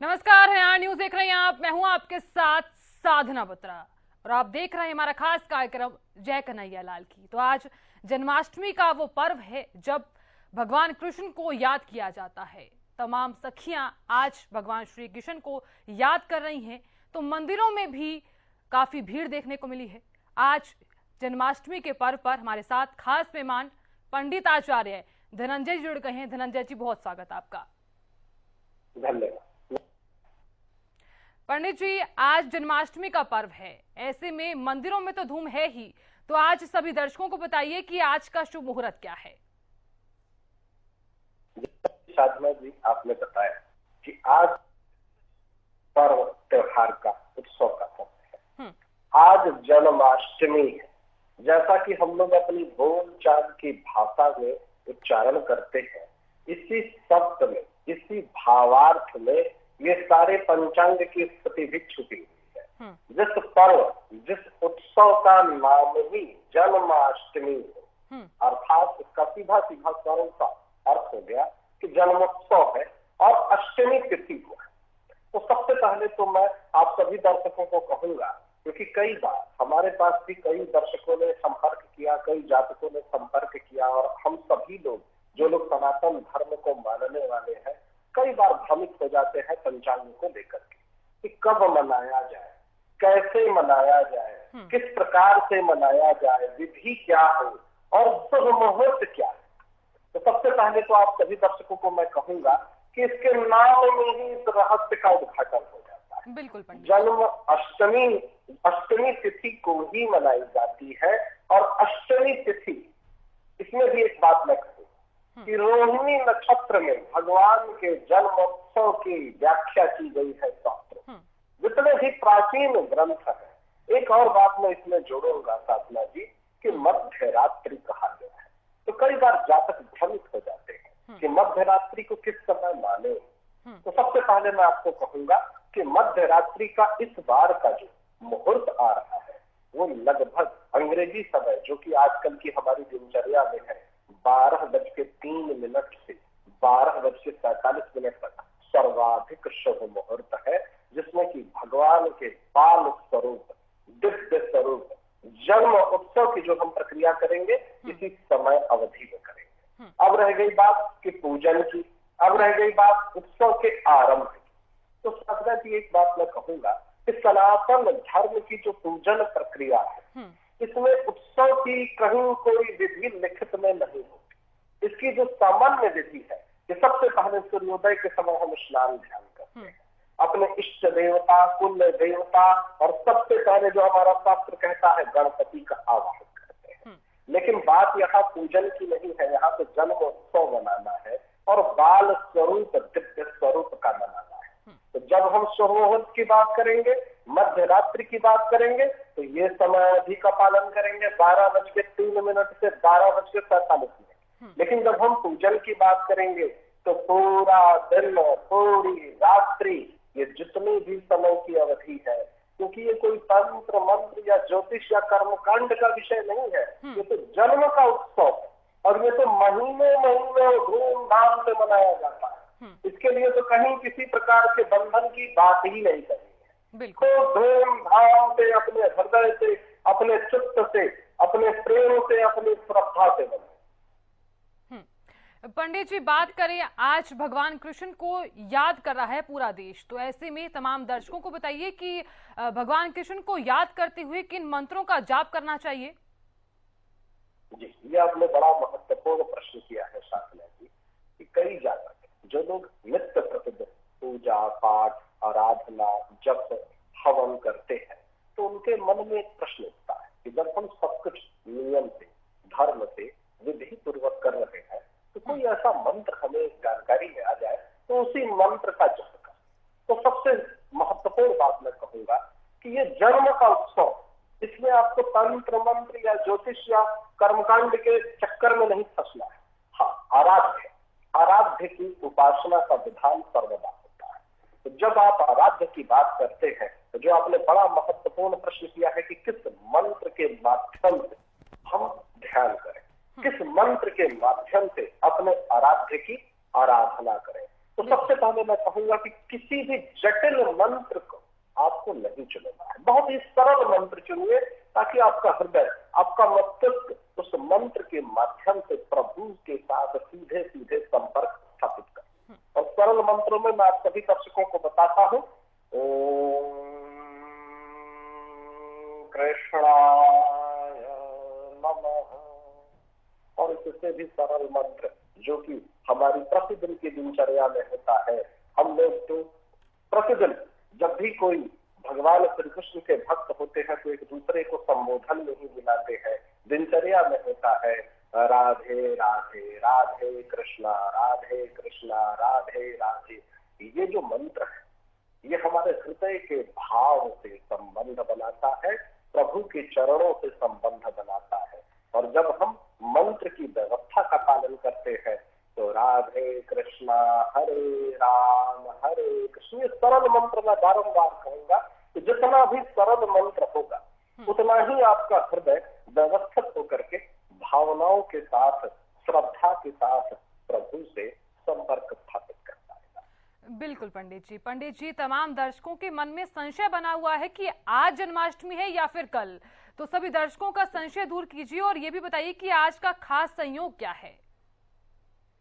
नमस्कार, हरियाणा न्यूज देख रहे हैं आप। मैं हूं आपके साथ साधना बत्रा और आप देख रहे हैं हमारा खास कार्यक्रम जय कन्हैया लाल की। तो आज जन्माष्टमी का वो पर्व है जब भगवान कृष्ण को याद किया जाता है। तमाम सखियां आज भगवान श्री कृष्ण को याद कर रही हैं, तो मंदिरों में भी काफी भीड़ देखने को मिली है। आज जन्माष्टमी के पर्व पर हमारे साथ खास मेहमान पंडित आचार्य धनंजय जुड़ गए हैं। धनंजय जी, बहुत स्वागत आपका। धन्यवाद। पंडित जी, आज जन्माष्टमी का पर्व है, ऐसे में मंदिरों में तो धूम है ही, तो आज सभी दर्शकों को बताइए कि आज का शुभ मुहूर्त क्या है। साधना जी, आपने बताया कि आज पर्व त्योहार का उत्सव का समय है। आज जन्माष्टमी है। जैसा कि हम लोग अपनी बोलचाल की भाषा में उच्चारण करते हैं, इसी शब्द में, इसी भावार्थ में ये सारे पंचांग की स्थिति भी छुपी हुई है। जिस पर्व, जिस उत्सव का नाम ही जन्माष्टमी है, अर्थात इसका सीधा सीधा सरल सा अर्थ हो गया कि जन्मोत्सव है और अष्टमी तिथि को है। तो सबसे पहले तो मैं आप सभी दर्शकों को कहूंगा, क्योंकि कई बार हमारे पास भी कई दर्शकों ने संपर्क किया, कई जातकों ने संपर्क किया, और हम सभी लोग जो लोग सनातन धर्म को मानने वाले हैं, कई बार भ्रमित हो जाते हैं पंचांग को लेकर के कि कब मनाया जाए, कैसे मनाया जाए, किस प्रकार से मनाया जाए, विधि क्या हो और शुभ मुहूर्त क्या है। तो सबसे पहले तो आप सभी दर्शकों को मैं कहूंगा कि इसके नाम में ही इस रहस्य का उद्घाटन हो जाता है। बिल्कुल पंडित। जन्म अष्टमी, अष्टमी तिथि को ही मनाई जाती है। और अष्टमी तिथि, इसमें भी एक बात मैं कहूँ कि रोहिणी नक्षत्र में भगवान के जन्मोत्सव की व्याख्या की गई है शास्त्र में। जितने भी प्राचीन ग्रंथ है, एक और बात मैं इसमें जोड़ूंगा साधना जी, कि मध्य रात्रि कहा गया है। तो कई बार जातक भ्रमित हो जाते हैं कि मध्य रात्रि को किस समय माने। तो सबसे पहले मैं आपको कहूंगा कि मध्य रात्रि का इस बार का जो मुहूर्त आ रहा है, वो लगभग अंग्रेजी समय, जो कि आजकल की हमारी दिनचर्या में है, 12:03 से 12:47 तक सर्वाधिक शुभ मुहूर्त है, जिसमें कि भगवान के बाल स्वरूप, दिव्य स्वरूप, जन्म उत्सव की जो हम प्रक्रिया करेंगे, इसी समय अवधि में करेंगे। अब रह गई बात कि पूजन की, अब रह गई बात उत्सव के आरंभ की। तो साधना की एक बात मैं कहूंगा कि सनातन धर्म की जो पूजन प्रक्रिया है, इसमें उत्सव की कहीं कोई विधि लिखित में नहीं होती। इसकी जो सामान्य विधि है कि सबसे पहले सूर्योदय के समय हम स्नान ध्यान करते हैं, अपने इष्ट देवता, कुल देवता, और सबसे पहले जो हमारा शास्त्र कहता है गणपति का आवाहन करते हैं। लेकिन बात यहाँ पूजन की नहीं है, यहाँ तो जन्मोत्सव मनाना है और बाल स्वरूप, दिव्य स्वरूप का मनाना है। तो जब हम शुभ मुहूर्त की बात करेंगे, मध्य रात्रि की बात करेंगे, तो ये समय अवधि का पालन करेंगे 12:03 से 12:47। लेकिन जब हम पूजन की बात करेंगे तो पूरा दिन, पूरी रात्रि, ये जितनी भी समय की अवधि है, क्योंकि ये कोई तंत्र मंत्र या ज्योतिष या कर्मकांड का विषय नहीं है, ये तो जन्म का उत्सव है और ये तो महीने महीने धूमधाम से मनाया जाता है। इसके लिए तो कहीं किसी प्रकार के बंधन की बात ही नहीं करनी है। तो धूमधाम से, अपने हृदय से, अपने चित्त से, अपने प्रेम से, अपनी श्रद्धा से मनाए। पंडित जी, बात करें, आज भगवान कृष्ण को याद कर रहा है पूरा देश, तो ऐसे में तमाम दर्शकों को बताइए कि भगवान कृष्ण को याद करते हुए किन मंत्रों का जाप करना चाहिए। जी, ये आपने बड़ा महत्वपूर्ण प्रश्न किया है साधना जी, कि कई जातक जो लोग नित्य प्रतिदिन पूजा पाठ, आराधना, जप, हवन करते हैं, तो उनके मन में एक प्रश्न उठता है कि जब हम सब कुछ नियम से, धर्म से, विधि पूर्वक कर रहे हैं, तो कोई ऐसा मंत्र हमें जानकारी में आ जाए तो उसी मंत्र का जप कर। तो सबसे महत्वपूर्ण बात मैं कहूंगा कि ये जन्म का उत्सव, इसमें आपको तंत्र मंत्र या ज्योतिष या कर्मकांड के चक्कर में नहीं फंसना है। हाँ, आराध्य, आराध्य की उपासना का विधान सर्वदा होता है। तो जब आप आराध्य की बात करते हैं, तो जो आपने बड़ा महत्वपूर्ण प्रश्न किया है कि किस मंत्र के माध्यम से हम ध्यान करें, किस मंत्र के माध्यम से अपने आराध्य की आराधना करें, तो सबसे पहले मैं कहूंगा कि किसी भी जटिल मंत्र को आपको नहीं चुनना है, बहुत ही सरल मंत्र चुनिए ताकि आपका हृदय, आपका मस्तिष्क उस मंत्र के माध्यम से प्रभु के साथ सीधे सीधे संपर्क स्थापित करे। और सरल मंत्रों में मैं आप सभी दर्शकों को बताता हूं, ओम कृष्णाय नमः। और इससे भी सरल मंत्र जो कि हमारी प्रतिदिन की दिनचर्या में होता है, हम लोग तो प्रतिदिन जब भी कोई भगवान श्री कृष्ण के भक्त होते हैं तो एक दूसरे को संबोधन में ही मिलाते हैं। दिनचर्या में होता है राधे राधे राधे कृष्णा राधे कृष्णा राधे राधे। ये जो मंत्र है ये हमारे हृदय के भाव से संबंध बनाता है, प्रभु के चरणों से संबंध बनाता है। और जब हम मंत्र की व्यवस्था का पालन करते हैं तो राधे कृष्णा हरे कृष्ण, ये सरल मंत्र मैं बारंबार कहूंगा कि जितना भी सरल मंत्र होगा उतना ही आपका हृदय व्यवस्थित होकर के भावनाओं के साथ, श्रद्धा के साथ प्रभु से संपर्क स्थापित करता है। बिल्कुल पंडित जी, तमाम दर्शकों के मन में संशय बना हुआ है कि आज जन्माष्टमी है या फिर कल, तो सभी दर्शकों का संशय दूर कीजिए और ये भी बताइए कि आज का खास संयोग क्या है।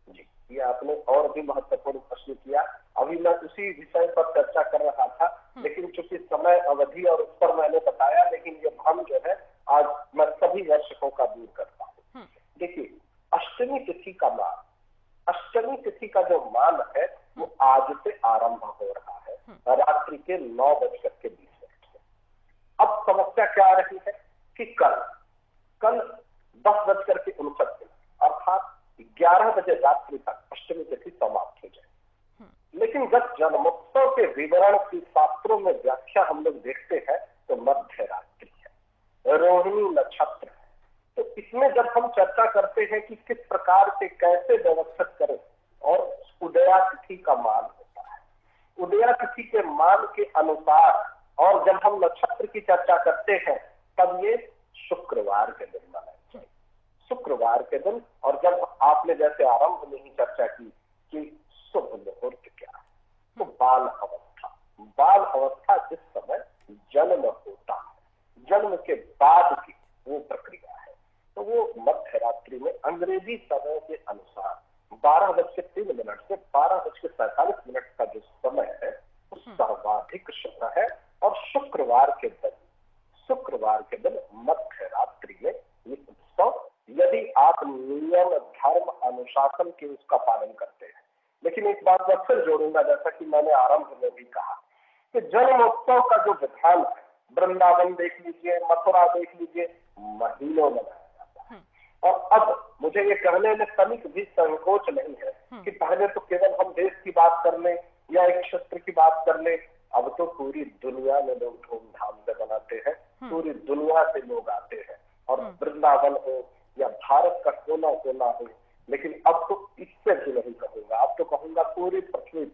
जी, ये आपने और भी महत्वपूर्ण प्रश्न किया। अभी मैं उसी विषय पर चर्चा कर रहा था, लेकिन चूंकि समय अवधि और उस पर मैंने बताया, लेकिन ये भ्रम जो है आज मैं सभी दर्शकों का दूर करता हूँ। देखिए, अष्टमी तिथि का मान, अष्टमी तिथि का जो मान है वो आज से आरंभ हो रहा है रात्रि के 9:20 से। अब समस्या क्या आ रही है कि कल 10:59 अर्थात 11 बजे रात्रि तक अष्टमी तिथि समाप्त हो जाए। लेकिन जब जन्मोत्सव के विवरण की शास्त्रों में व्याख्या हम लोग देखते हैं तो मध्य रात्रि है, रोहिणी नक्षत्र है। तो इसमें जब हम चर्चा करते हैं कि किस प्रकार से कैसे व्यवस्थित करें, और उदया तिथि का मान होता है, उदया तिथि के मान के अनुसार, और जब हम नक्षत्र की चर्चा करते हैं तब ये शुक्रवार के दिन माना चाहिए, शुक्रवार के दिन। और जब आपने जैसे आरंभ में ही चर्चा की कि शुभ मुहूर्त क्या है, तो बाल अवस्था जिस समय जन्म होता है, जन्म के बाद की वो प्रक्रिया है, तो वो मध्य रात्रि में अंग्रेजी समय के अनुसार 12:03 से 12:47 का जो समय है वो सर्वाधिक शुभ है। और शुक्रवार के दिन मध्य रात्रि में ये उत्सव, यदि आप नियम धर्म अनुशासन के उसका पालन करते हैं। लेकिन एक बात मैं फिर जोड़ूंगा, जैसा कि मैंने आरंभ में भी कहा कि जन्मोत्सव का जो विधान है, वृंदावन देख लीजिए, मथुरा देख लीजिए, महीनों में मनाया जाता है। और अब मुझे ये कहने में तनिक भी संकोच नहीं है कि पहले तो केवल हम देश की बात कर लें या एक क्षेत्र की बात कर लें, अब तो पूरी दुनिया में लोग धूमधाम से मनाते हैं, पूरी दुनिया से लोग आते हैं। और वृंदावन हो या भारत का कोना कोना हो, लेकिन अब तो इससे भी नहीं कहूंगा, अब तो कहूंगा पूरी पृथ्वी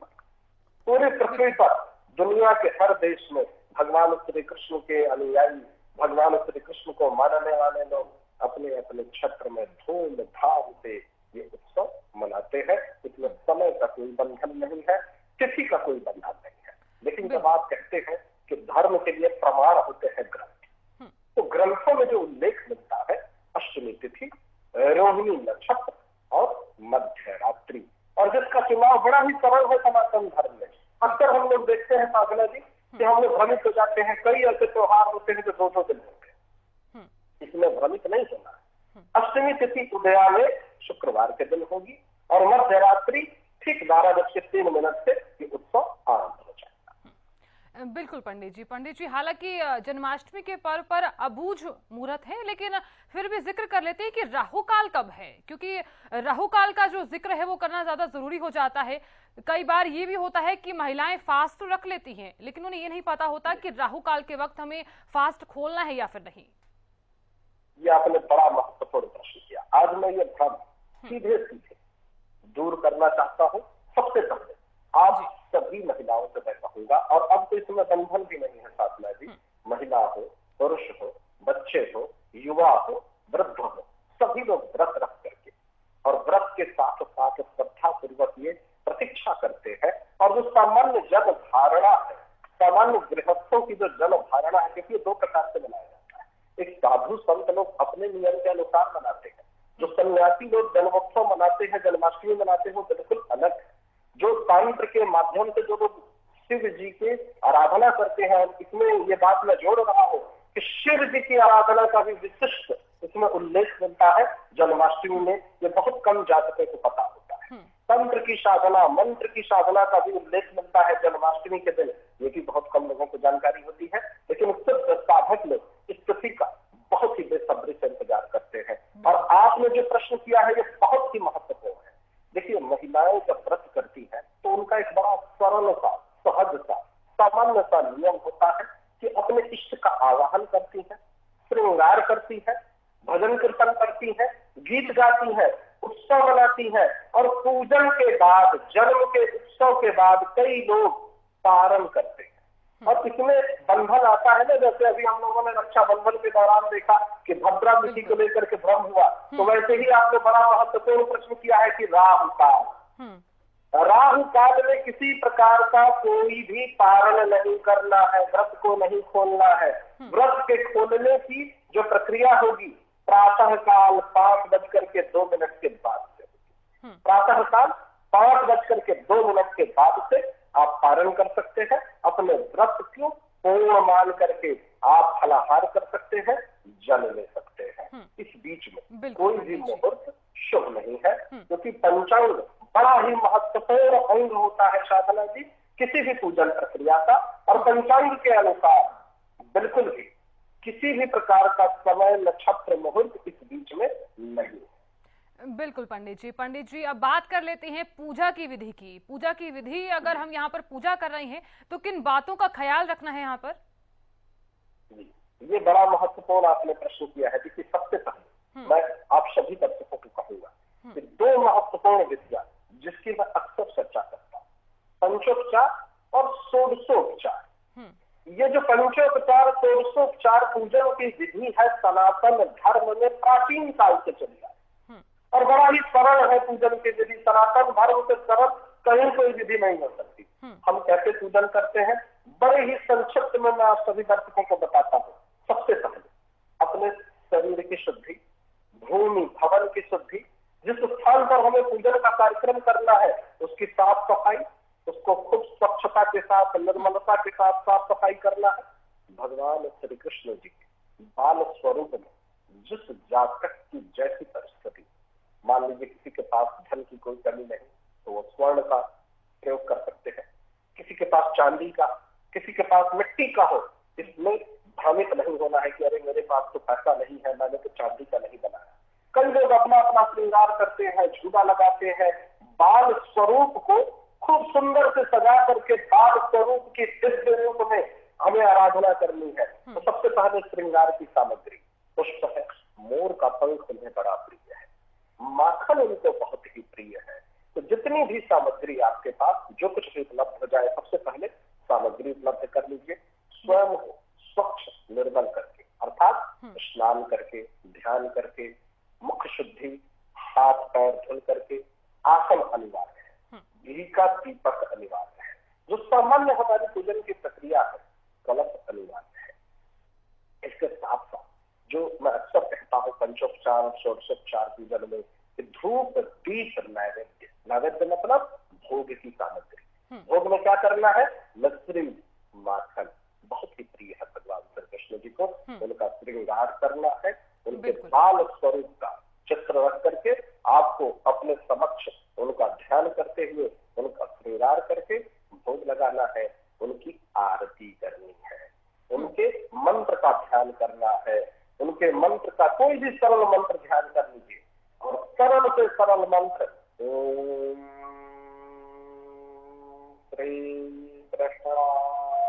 पर दुनिया के हर देश में भगवान श्री कृष्ण के अनुयायी, भगवान श्री कृष्ण को मानने वाले लोग अपने अपने क्षेत्र में धूमधाम से ये उत्सव मनाते हैं। इसमें समय का कोई बंधन नहीं है, तिथि का कोई बंधन नहीं है। लेकिन जब आप कहते हैं कि धर्म के लिए प्रमाण होते हैं ग्रंथ, तो ग्रंथों में जो उल्लेख मिलता है अष्टमी तिथि, रोहिणी नक्षत्र और मध्य रात्रि, और जिसका चुनाव बड़ा ही सरल है सनातन धर्म में। अक्सर हम लोग देखते हैं साधना जी कि हम लोग भ्रमित हो जाते हैं, कई ऐसे त्योहार होते हैं जो 2-2 दिन होते हैं, इसमें भ्रमित नहीं होना है। अष्टमी तिथि उदया में शुक्रवार के दिन होगी और मध्य रात्रि ठीक 12:03 से ये उत्सव आरंभ हो जाएगा। बिल्कुल पंडित जी, हालांकि जन्माष्टमी के पर्व पर अबूझ मुहूर्त है, लेकिन फिर भी जिक्र कर लेते हैं कि राहु काल कब है, क्योंकि राहु काल का जो जिक्र है वो करना ज्यादा जरूरी हो जाता है। कई बार ये भी होता है कि महिलाएं फास्ट तो रख लेती हैं, लेकिन उन्हें ये नहीं पता होता कि राहु काल के वक्त हमें फास्ट खोलना है या फिर नहीं। ये आपने बड़ा महत्वपूर्ण प्रश्न किया। आज मैं ये भ्रम सीधे दूर करना चाहता हूँ। सबसे पहले आप सभी महिलाओं से मैं कहूंगा, और अब तो इसमें बंधन भी नहीं है साधना जी, महिला हो, पुरुष हो, बच्चे हो, युवा हो, वृद्ध हो, सभी लोग व्रत रख करके और व्रत के साथ साथ श्रद्धा पूर्वक ये प्रतीक्षा करते हैं। और जो सामान्य जन धारणा है, सामान्य गृहस्थों की जो जन धारणा है, क्योंकि दो प्रकार से मनाया जाता है। एक साधु संत लोग अपने नियम के अनुसार मनाते हैं, जो सन्यासी लोग जन्मोत्सव मनाते हैं, जन्माष्टमी मनाते हैं, वो बिल्कुल अलग है। जो तंत्र के माध्यम से जो लोग शिव जी के आराधना करते हैं, और इसमें ये बात मैं जोड़ रहा हूँ कि शिव जी की आराधना का भी विशिष्ट इसमें उल्लेख मिलता है जन्माष्टमी में। ये बहुत कम जातकों को पता होता है। तंत्र की साधना, मंत्र की साधना का भी उल्लेख मिलता है जन्माष्टमी के दिन, ये भी बहुत कम लोगों को जानकारी होती है। लेकिन सिर्फ साधक लोग इस तिथि का बहुत ही बेसब्री से इंतजार करते हैं। और आपने जो प्रश्न किया है ये बहुत ही महत्वपूर्ण है। देखिए, महिलाएं जब व्रत करती है तो उनका एक बड़ा सरल सा, सहज सा, सामान्य सा नियम होता है कि अपने इष्ट का आवाहन करती है, श्रृंगार करती है, भजन कीर्तन करती है, गीत गाती है, उत्सव मनाती है, और पूजन के बाद, जन्म के उत्सव के बाद कई लोग पारण करते हैं। और इसमें बंधन आता है ना, जैसे अभी हम लोगों ने रक्षाबंधन के दौरान देखा कि भद्रा तिथि को लेकर के भ्रम हुआ, तो वैसे ही आपने बड़ा महत्वपूर्ण प्रश्न किया है कि राहु काल, राहु काल में किसी प्रकार का कोई भी पारण नहीं करना है, व्रत को नहीं खोलना है। व्रत के खोलने की जो प्रक्रिया होगी प्रातः काल 5:02 के बाद से, प्रातः काल 5:02 के बाद से आप पारण कर सकते हैं। अपने व्रत को पूर्ण मान करके आप फलाहार कर सकते हैं, जल ले सकते हैं। इस बीच में कोई भी मुहूर्त शुभ नहीं है, क्योंकि पंचांग बड़ा ही महत्वपूर्ण अंग होता है साधना जी किसी भी पूजन प्रक्रिया का। और पंचांग के अनुसार बिल्कुल भी किसी भी प्रकार का समय, नक्षत्र, मुहूर्त इस बीच में नहीं। बिल्कुल पंडित जी अब बात कर लेते हैं पूजा की विधि की। पूजा की विधि, अगर हम यहाँ पर पूजा कर रहे हैं तो किन बातों का ख्याल रखना है यहाँ पर? ये बड़ा महत्वपूर्ण आपने प्रश्न किया है। देखिए, सबसे पहले मैं आप सभी दर्शकों को कहूंगा कि दो महत्वपूर्ण विधियां जिसकी मैं अक्सर चर्चा करता हूँ, पंचोपचार और षोडशोपचार। ये जो पंचोपचार, षोडशोपचार पूजन की विधि है, सनातन धर्म में प्राचीन काल से चली आई और बड़ा ही सरल है पूजन की विधि। सनातन धर्म से सरल कहीं कोई विधि नहीं हो सकती। हम कैसे पूजन करते हैं, बड़े ही संक्षिप्त में मैं आप सभी दर्शकों को बताता हूँ। सबसे पहले अपने शरीर की शुद्धि, भूमि भवन की शुद्धि, जिस स्थान पर हमें पूजन का कार्यक्रम करना है उसकी साफ सफाई, उसको खूब स्वच्छता के साथ, निर्मलता के साथ साफ सफाई करना है। भगवान श्री कृष्ण जी के बाल स्वरूप में जिस जातक की जैसी परिस्थिति, मान लीजिए किसी के पास धन की कोई कमी नहीं तो वो स्वर्ण का प्रयोग कर सकते हैं, किसी के पास चांदी का, किसी के पास मिट्टी का हो। इसमें भ्रमित नहीं होना है कि अरे मेरे पास तो पैसा नहीं है, मैंने तो चांदी का नहीं बनाया। कई लोग अपना अपना श्रृंगार करते हैं, झूला लगाते हैं, बाल स्वरूप को खूब सुंदर से सजा करके बाल स्वरूप की दिव्य रूप में हमें आराधना करनी है। तो सबसे पहले श्रृंगार की सामग्री पुष्प है, मोर का पंख उन्हें बड़ा प्रिय है, माखन उनको बहुत ही प्रिय है। तो जितनी भी सामग्री आपके पास जो कुछ भी उपलब्ध हो जाए, सबसे पहले सामग्री उपलब्ध कर लीजिए। स्वयं को स्वच्छ निर्मल करके, अर्थात स्नान करके, ध्यान करके, मुख शुद्धि, हाथ पैर धुल करके, आसन अनिवार्य है, घी का दीपक अनिवार्य है। जो सामान्य हमारी पूजन की प्रक्रिया है, कलश अनिवार्य है। इसके साथ साथ जो मैं अक्सर कहता हूँ पंचोपचार, षोडशोपचार पूजन में, धूप, दीप, नैवेद्य। नैवेद्य मतलब भोग की सामग्री। भोग में क्या करना है? लस्सी, माखन बहुत ही प्रिय है भगवान श्री कृष्ण जी को, उनका श्रृंगार करना है। उनके बाल स्वरूप का चित्र रख करके आपको अपने समक्ष उनका ध्यान करते हुए उनका श्रृंगार करके भोग लगाना है, उनकी आरती करनी है, उनके मंत्र का ध्यान करना है। उनके मंत्र का कोई भी सरल मंत्र ध्यान कर लीजिए, और सरल से सरल मंत्र ओम श्री कृष्णाय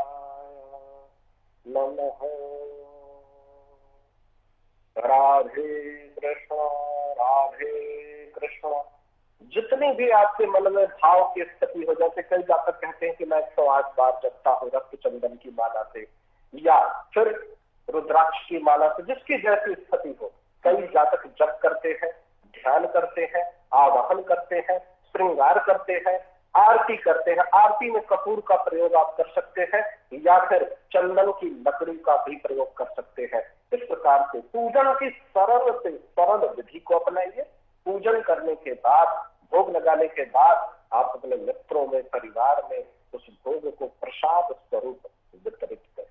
नमः, राधे कृष्ण राधे कृष्ण। जितनी भी आपके मन में भाव की स्थिति हो, जैसे कई जातक कहते हैं कि मैं 108 बार जपता हूँ रक्त चंदन की माला से, या फिर रुद्राक्ष की माला से, जिसकी जैसी स्थिति हो। कई जातक जप करते हैं, ध्यान करते हैं, आवाहन करते हैं, श्रृंगार करते हैं, आरती करते हैं, आरती में कपूर का प्रयोग आप कर सकते हैं या फिर चंदन की लकड़ी का भी प्रयोग कर सकते हैं। इस प्रकार से पूजन की सरल से सरल विधि को अपनाइए। पूजन करने के बाद, भोग लगाने के बाद आप अपने मित्रों में, परिवार में उस भोग को प्रसाद स्वरूप वितरित करें।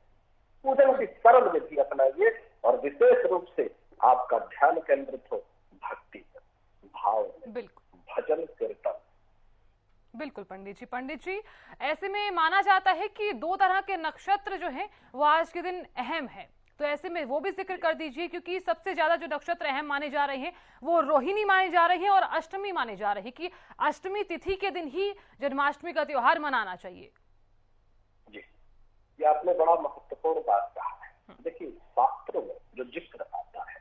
पूजन की सरल विधि अपनाइए और विशेष रूप से आपका ध्यान केंद्रित हो भक्ति पर, भाव में, भजन कीर्तन। बिल्कुल पंडित जी, ऐसे में माना जाता है कि 2 तरह के नक्षत्र जो हैं वो आज के दिन अहम है, तो ऐसे में वो भी जिक्र कर दीजिए, क्योंकि सबसे ज्यादा जो नक्षत्र अहम माने जा रहे हैं वो रोहिणी माने जा रहे हैं और अष्टमी माने जा रहे हैं कि अष्टमी तिथि के दिन ही जन्माष्टमी का त्योहार मनाना चाहिए। जी, ये आपने बड़ा महत्वपूर्ण बात कहा है। देखिए, शास्त्रों में जो जिक्र आता है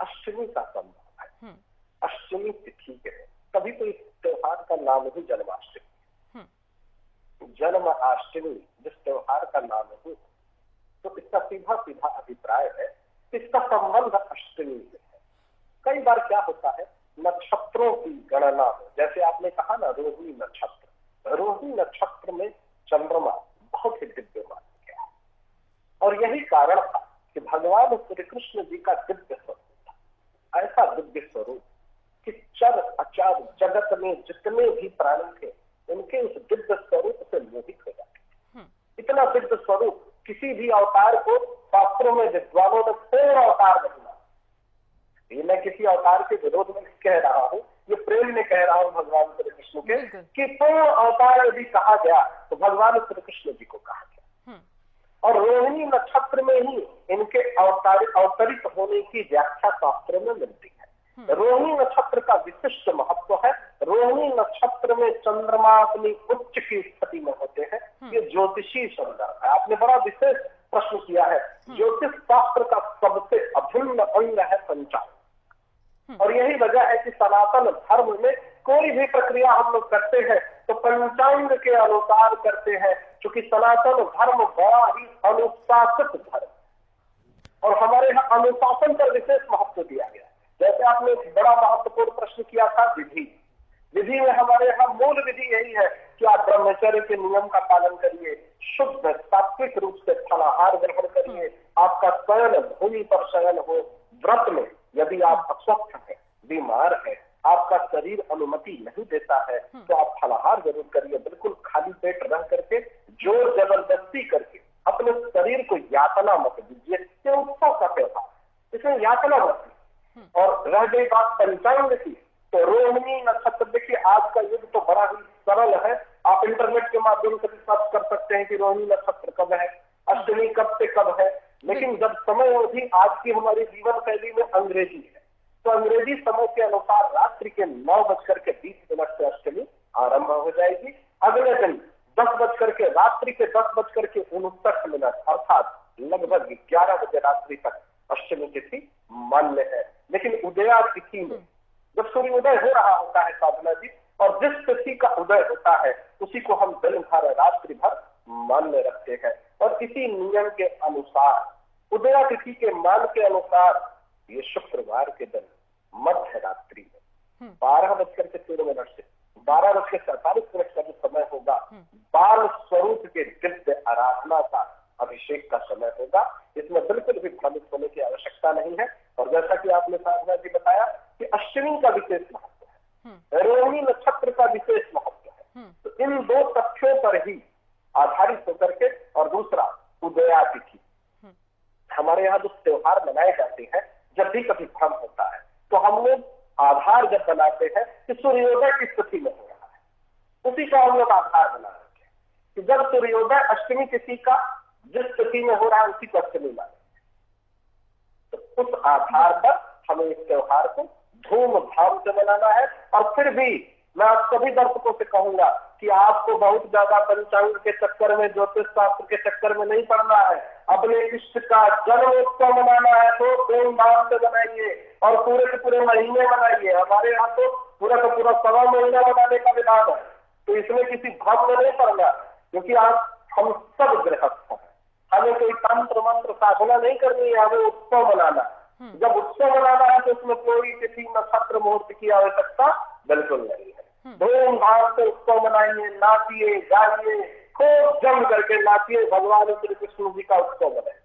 अष्टमी का संभव है, अष्टमी तिथि के है, तभी तो इस त्योहार का नाम ही जन्माष्टमी। जन्माष्टमी जिस त्योहार का नाम है, तो इसका सीधा सीधा अभिप्राय है, इसका संबंध अष्टमी से है। कई बार क्या होता है, नक्षत्रों की गणना, जैसे आपने कहा ना रोहिणी नक्षत्र, रोहिणी नक्षत्र में चंद्रमा बहुत ही दिव्य माना गया है और यही कारण था कि भगवान श्री कृष्ण जी का दिव्य स्वरूप था, ऐसा दिव्य स्वरूप कि चर अचर जगत में जितने भी प्राणी थे उनके उस दिव्य स्वरूप से मोहित हो जाते थे। इतना दिव्य स्वरूप किसी भी अवतार को शास्त्रों में विद्वानों ने पूर्ण अवतार नहीं। ये मैं किसी अवतार के विरोध में कह रहा हूँ, ये प्रेम में कह रहा हूँ भगवान श्री कृष्ण के कि पूर्ण अवतार यदि कहा गया तो भगवान श्री कृष्ण जी को कहा गया। और रोहिणी नक्षत्र में ही इनके अवतरित होने की व्याख्या शास्त्रों में मिलती है। रोहिणी नक्षत्र का विशिष्ट महत्व है। रोहिणी नक्षत्र में चंद्रमा अपनी उच्च की स्थिति में होते हैं। ये ज्योतिषी संदर्भ है। आपने बड़ा विशेष प्रश्न किया है। ज्योतिष शास्त्र का सबसे अभिन्न अंग है पंचांग, और यही वजह है कि सनातन धर्म में कोई भी प्रक्रिया हम लोग करते हैं तो पंचांग के अनुसार करते हैं, क्योंकि सनातन धर्म बड़ा ही अनुशासित धर्म, और हमारे यहाँ अनुशासन पर विशेष महत्व दिया गया। जैसे आपने एक बड़ा महत्वपूर्ण प्रश्न किया था विधि में हमारे यहाँ मूल विधि यही है कि आप ब्रह्मचर्य के नियम का पालन करिए, शुद्ध सात्विक रूप से फलाहार ग्रहण करिए, आपका शयन भूमि पर शयन हो। व्रत में यदि आप अस्वस्थ हैं, बीमार हैं, आपका शरीर अनुमति नहीं देता है तो आप फलाहार जरूर करिए। बिल्कुल खाली पेट रह करके जोर जबरदस्ती करके अपने शरीर को यातना मत दीजिए। ये उत्सव का त्योहार, इसमें यातना मत दीजिए। और रह गई बात पंचांग की, तो रोहिणी नक्षत्र, देखिए आज का युग तो बड़ा ही सरल है। आप इंटरनेट के माध्यम से भी सर्च कर सकते हैं कि रोहिणी नक्षत्र कब है, अष्टमी कब से कब है। लेकिन जब समय अवधि आज की हमारी जीवन शैली में अंग्रेजी है, तो अंग्रेजी समय के अनुसार रात्रि के 9:20 से अष्टमी आरंभ हो जाएगी। अगले दिन 10 रात्रि के 10:59 अर्थात लगभग 11 बजे रात्रि तक अष्टमी तिथि मान्य है। लेकिन उदया तिथि में जब सूर्योदय हो रहा होता है साधना जी, और जिस तिथि का उदय होता है उसी को हम दिन भर रात्रि भर मान्य रखते हैं। और इसी नियम के अनुसार उदया तिथि के मान के अनुसार ये शुक्रवार के दिन मध्य रात्रि में 12:13 से 12:47 का जो समय होगा, बाल स्वरूप के दिव्य आराधना का अभिषेक का समय होगा। इसमें बिल्कुल भी भ्रमित होने की आवश्यकता नहीं है। और जैसा कि आपने साधना जी बताया कि अष्टमी का विशेष महत्व है, रोहिणी नक्षत्र का विशेष महत्व है, तो इन 2 तथ्यों पर ही आधारित होकर के, और दूसरा उदया तिथि। हमारे यहाँ जो त्योहार मनाए जाते हैं, जब भी कभी भ्रम होता है तो हम लोग आधार जब बनाते हैं कि सूर्योदय किस तिथि में हो रहा है, उसी का हम लोग आधार बना रहे हैं कि जब सूर्योदय अष्टमी तिथि का जिस तिथि में हो रहा है उसी को अष्टमी माने। तो उस आधार पर हमें इस त्योहार को धूमधाम से मनाना है। और फिर भी मैं आप सभी दर्शकों से कहूंगा कि आपको बहुत ज्यादा पंचांग के चक्कर में, ज्योतिष शास्त्र के चक्कर में नहीं पड़ना है। अपने इष्ट का जन्मोत्सव मनाना है तो धूमधाम से मनाइए और पूरे के पूरे महीने मनाइए। हमारे यहाँ तो पूरा का पूरा 1.25 महीना मनाने का विधान है, तो इसमें किसी भ्रम में नहीं पड़ना, क्योंकि आज हम सब गृहस्थ हैं। हमें कोई तंत्र मंत्र साधना नहीं करनी है, हमें उत्सव मनाना है। जब उत्सव मनाना है तो उसमें कोई किसी नक्षत्र मुहूर्त की आवश्यकता बिल्कुल नहीं है। धूमधाम से उत्सव मनाइए, नाचिए गाइए, खूब जम करके नाचिए, भगवान श्री कृष्ण जी का उत्सव मनाइए।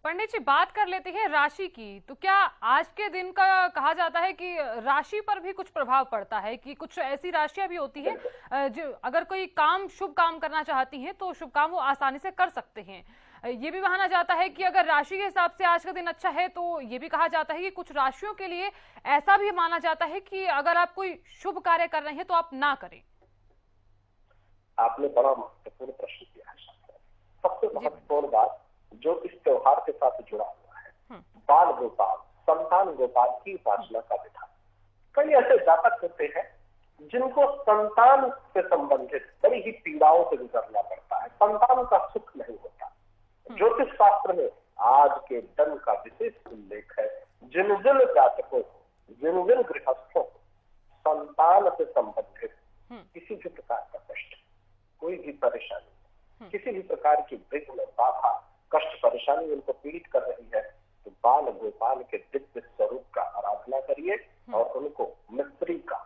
पंडित जी, बात कर लेते हैं राशि की। तो क्या आज के दिन का कहा जाता है कि राशि पर भी कुछ प्रभाव पड़ता है, कि कुछ ऐसी राशियां भी होती है जो अगर कोई काम शुभ काम करना चाहती हैं तो शुभ काम वो आसानी से कर सकते हैं। ये भी माना जाता है कि अगर राशि के हिसाब से आज का दिन अच्छा है तो ये भी कहा जाता है कि कुछ राशियों के लिए ऐसा भी माना जाता है कि अगर आप कोई शुभ कार्य कर रहे हैं तो आप ना करें। आपने बड़ा महत्वपूर्ण प्रश्न किया है। सबसे महत्वपूर्ण बात जो इस त्योहार के साथ जुड़ा हुआ है, बाल गोपाल, संतान गोपाल की उपासना का विधान। कई ऐसे जातक होते हैं जिनको संतान से संबंधित बड़ी ही पीड़ाओं से गुजरना पड़ता है, संतान का सुख नहीं होता। ज्योतिष शास्त्र में आज के दिन का विशेष उल्लेख है। जिन जिन जातकों को, जिन जिन गृहस्थों को संतान से संबंधित किसी भी प्रकार का कष्ट, कोई भी परेशानी, किसी भी प्रकार की विघ्न, बाधा, कष्ट, परेशानी उनको पीड़ित कर रही है, तो बाल गोपाल के दिव्य स्वरूप का आराधना करिए और उनको मिश्री का,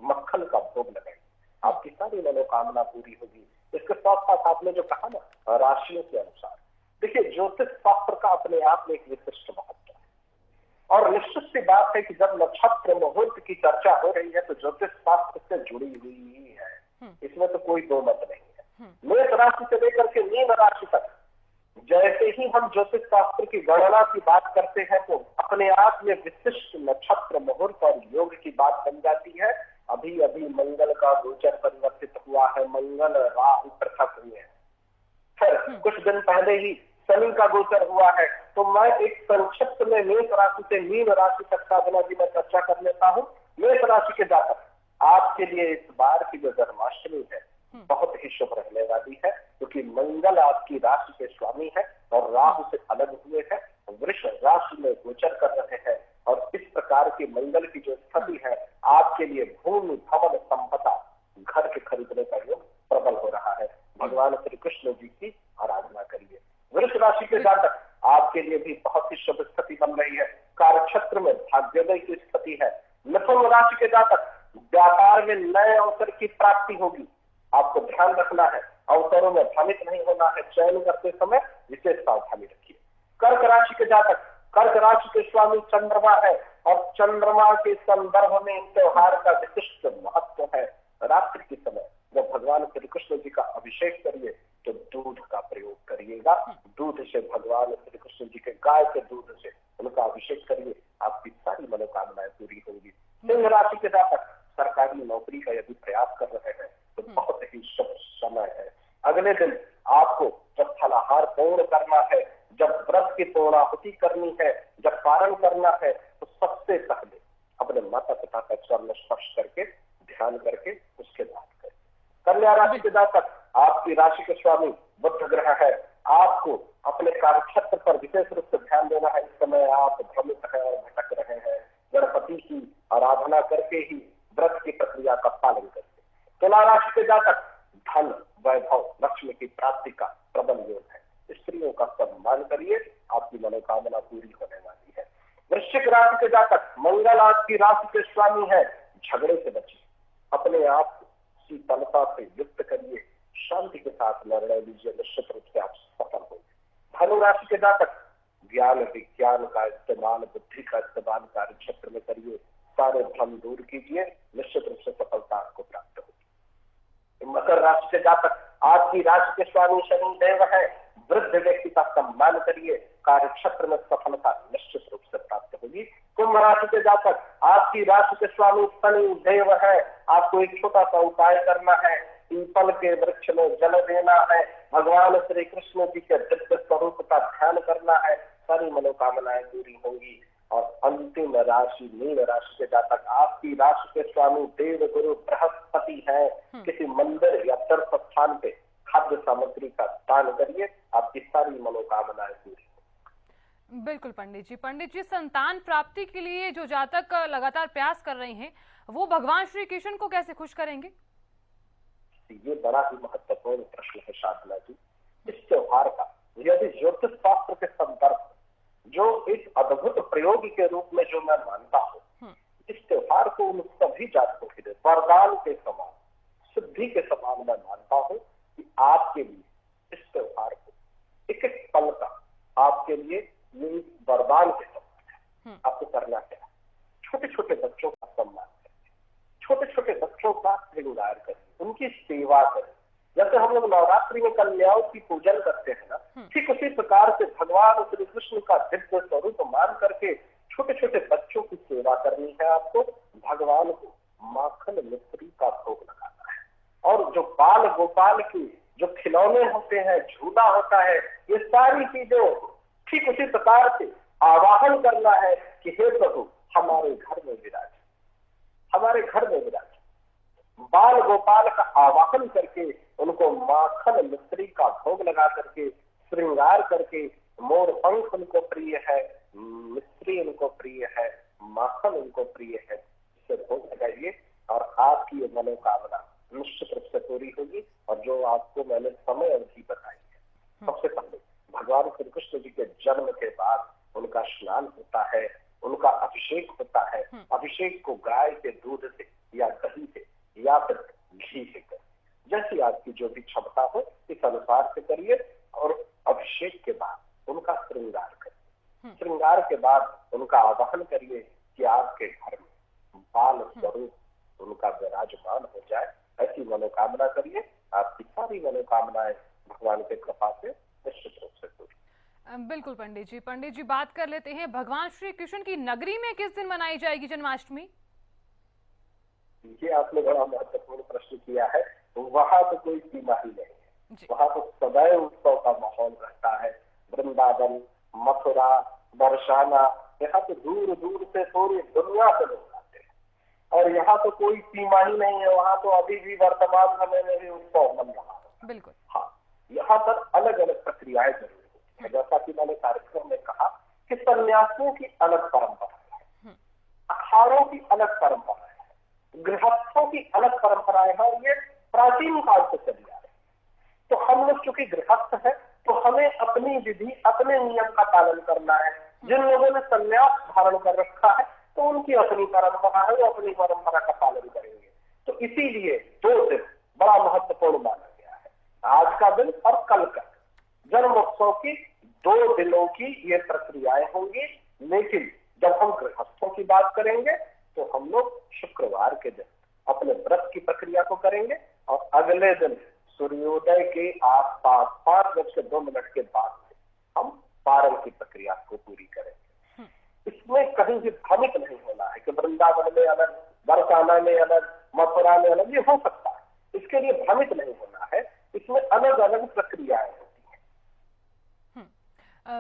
मक्खन का भोग लगाइए। आपकी सारी मनोकामना पूरी होगी। इसके साथ साथ आपने जो कहा ना राशियों के अनुसार, देखिए ज्योतिष शास्त्र का अपने आप में एक विशिष्ट महत्व है और निश्चित सी बात है कि जब नक्षत्र मुहूर्त की चर्चा हो रही है तो ज्योतिष शास्त्र से जुड़ी हुई ही है, इसमें तो कोई दो मत नहीं है। मेष राशि से लेकर के मीन राशि तक जैसे ही हम ज्योतिष शास्त्र की गणना की बात करते हैं तो अपने आप में विशिष्ट नक्षत्र मुहूर्त और योग की बात बन जाती है। अभी अभी मंगल का गोचर परिवर्तित हुआ है, मंगल राहु पृथक हुए हैं। फिर कुछ दिन पहले ही शनि का गोचर हुआ है। तो मैं एक संक्षिप्त में मेष राशि से मीन राशि तक साधना की मैं चर्चा कर लेता हूँ। मेष राशि के जातक, आपके लिए इस बार की जो जन्माष्टमी है बहुत ही शुभ रहने वाली है, क्योंकि मंगल आपकी राशि के स्वामी है और राहु से अलग हुए हैं, वृष राशि में गोचर कर रहे हैं और इस प्रकार की मंगल की जो स्थिति है आपके लिए भूमि, भवन, संपदा, घर के खरीदने का योग प्रबल हो रहा है। भगवान श्री कृष्ण जी की आराधना करिए। वृष राशि के जातक, आपके लिए भी बहुत ही शुभ स्थिति बन रही है। कार्यक्षेत्र में भाग्योदय की स्थिति है। मिथुन राशि के जातक, व्यापार में नए अवसर की प्राप्ति होगी। आपको ध्यान रखना है, अवसरों में भ्रमित नहीं होना है, चयन करते समय विशेष सावधानी रखिए। कर्क राशि के जातक, कर्क राशि के स्वामी चंद्रमा है और चंद्रमा के संदर्भ में इस त्योहार का विशिष्ट महत्व है। रात्रि के समय जब भगवान श्री कृष्ण जी का अभिषेक करिए तो दूध का प्रयोग करिएगा। दूध से भगवान श्री कृष्ण जी के, गाय के दूध से उनका अभिषेक करिए, आपकी सारी मनोकामनाएं पूरी होंगी। सिंह राशि के जातक, सरकारी नौकरी का यदि प्रयास कर रहे हैं तो बहुत ही शुभ समय है। अगले दिन आपको जब फलाहार पूर्ण करना है, जब व्रत की पूर्णाहुति करनी है, जब पारण करना है, तो सबसे पहले अपने माता पिता का चरण स्पर्श करके ध्यान करके उसके बाद करें। कन्या राशि के जातक, आपकी राशि के स्वामी बुध ग्रह है। आपको अपने कार्यक्षेत्र पर विशेष रूप से ध्यान देना है। इस समय आप भ्रमित है और भटक रहे हैं। गणपति की आराधना करके ही व्रत की प्रक्रिया का पालन करें। तुला राशि के जातक, धन, वैभव, लक्ष्मी की प्राप्ति का प्रबल योग है। स्त्रियों का सम्मान करिए, आपकी मनोकामना पूरी होने वाली है। वृश्चिक राशि के जातक, मंगल आपकी राशि के स्वामी है। झगड़े से बचिए, अपने आप को शीतलता से युक्त करिए, शांति के साथ निर्णय लीजिए, निश्चित रूप से आप सफल होंगे। धनु राशि के जातक, ज्ञान विज्ञान का इस्तेमाल, बुद्धि का इस्तेमाल कार्य क्षेत्र में करिए, सारे भ्रम दूर कीजिए, निश्चित रूप से सफलता आपको प्राप्त होगी। मकर राशि के जातक, आपकी राशि के स्वामी शनि देव है। वृद्ध व्यक्ति का सम्मान करिए, कार्य क्षेत्र में सफलता निश्चित रूप से प्राप्त होगी। कुंभ राशि के जातक, आपकी राशि के स्वामी शनि देव है। आपको एक छोटा सा उपाय करना है, पीपल के वृक्ष में जल देना है, भगवान श्री कृष्ण जी के दिव्य स्वरूप का ध्यान करना है, सारी मनोकामनाएं पूरी होंगी। और अंतिम राशि मीन राशि के जातक, आपकी राशि के स्वामी देव गुरु बृहस्पति है। किसी मंदिर या तीर्थ स्थान पे खाद्य सामग्री का दान करिए, आपकी सारी मनोकामनाएं पूरी। बिल्कुल पंडित जी, संतान प्राप्ति के लिए जो जातक लगातार प्रयास कर रहे हैं वो भगवान श्री कृष्ण को कैसे खुश करेंगे? ये बड़ा ही महत्वपूर्ण प्रश्न है साधना जी। इस त्योहार का यदि ज्योतिष शास्त्र के संदर्भ जो एक अद्भुत प्रयोग के रूप में जो मैं मानता हूँ, इस त्योहार को उन सभी जातकों के वरदान के समान, सिद्धि के समान मैं मानता हूं कि आपके लिए इस त्योहार को एक एक पल का आपके लिए ये वरदान के समान है। आपको करना क्या है? छोटे छोटे बच्चों का सम्मान करिए, छोटे छोटे बच्चों का श्रृंगार करिए, उनकी सेवा करिए। जैसे हम लोग नवरात्रि में कन्याओं की पूजन करते हैं ना, ठीक उसी प्रकार से भगवान श्री कृष्ण का दिव्य स्वरूप मान करके छोटे छोटे बच्चों की सेवा करनी है। आपको भगवान को माखन मिश्री का भोग लगाना है, और जो बाल गोपाल की जो खिलौने होते हैं, झूला होता है, ये सारी चीजों ठीक उसी प्रकार से आवाहन करना है कि हे प्रभु हमारे घर में विराज, हमारे घर में विराज। बाल गोपाल का आवाहन करके उनको माखन मिश्री का भोग लगा करके श्रृंगार करके, मोर पंख उनको प्रिय है, मिश्री उनको प्रिय है, माखन उनको प्रिय है, इसे भोग लगाइए और आपकी ये मनोकामना निश्चित रूप से पूरी होगी। और जो आपको मैंने समय अवधि बताई है, सबसे पहले भगवान श्री कृष्ण जी के जन्म के बाद उनका स्नान होता है, उनका अभिषेक होता है। अभिषेक को गाय के दूध से या दही से या फिर घी से करिए, जैसी आपकी जो भी क्षमता हो इस अनुसार से करिए। और अभिषेक के बाद उनका श्रृंगार करिए, श्रृंगार के बाद उनका आवाहन करिए कि आपके घर में बाल स्वरूप उनका विराजमान हो जाए। ऐसी मनोकामना करिए, आपकी सारी मनोकामनाएं भगवान की कृपा से निश्चित रूप से पूरी। बिल्कुल पंडित जी बात कर लेते हैं भगवान श्री कृष्ण की नगरी में किस दिन मनाई जाएगी जन्माष्टमी? ये आपने बड़ा महत्वपूर्ण प्रश्न किया है। वहां तो कोई सीमा ही नहीं है, वहां तो सदैव उत्सव का माहौल रहता है। वृंदावन, मथुरा, बरसाना, यहाँ तो दूर दूर से पूरी दुनिया से लोग आते हैं, और यहाँ तो कोई सीमा ही नहीं है। वहां तो अभी भी वर्तमान समय में भी उत्सव मन रहा है। बिल्कुल। हाँ, यहाँ पर अलग अलग प्रक्रियाएं जरूर होती है। जैसा कि मैंने कार्यक्रम में कहा कि सन्यासियों की अलग परंपरा है, अखाड़ों की अलग परंपरा है, गृहस्थों की अलग परंपराएं हैं, और ये प्राचीन काल से चली आ रही है। तो हम लोग चूंकि गृहस्थ है तो हमें अपनी विधि, अपने नियम का पालन करना है। जिन लोगों ने संन्यास धारण कर रखा है तो उनकी अपनी परंपरा है, वो अपनी परंपरा का पालन करेंगे। तो इसीलिए 2 दिन बड़ा महत्वपूर्ण माना गया है, आज का दिन और कल का। जन्मोत्सव की 2 दिनों की ये प्रक्रियाएं होंगी। लेकिन जब हम गृहस्थों की बात करेंगे तो हम लोग शुक्रवार के दिन अपने व्रत की प्रक्रिया को करेंगे, और अगले दिन सूर्योदय के आसपास 5:02 के बाद हम पारण की प्रक्रिया को पूरी करेंगे। इसमें कहीं भी भ्रमित नहीं होना है कि वृंदावन में अलग, बरसाना में अलग, मथुरा में अलग, ये हो सकता है। इसके लिए भ्रमित नहीं होना है, इसमें अलग अलग प्रक्रियाएं होती हैं।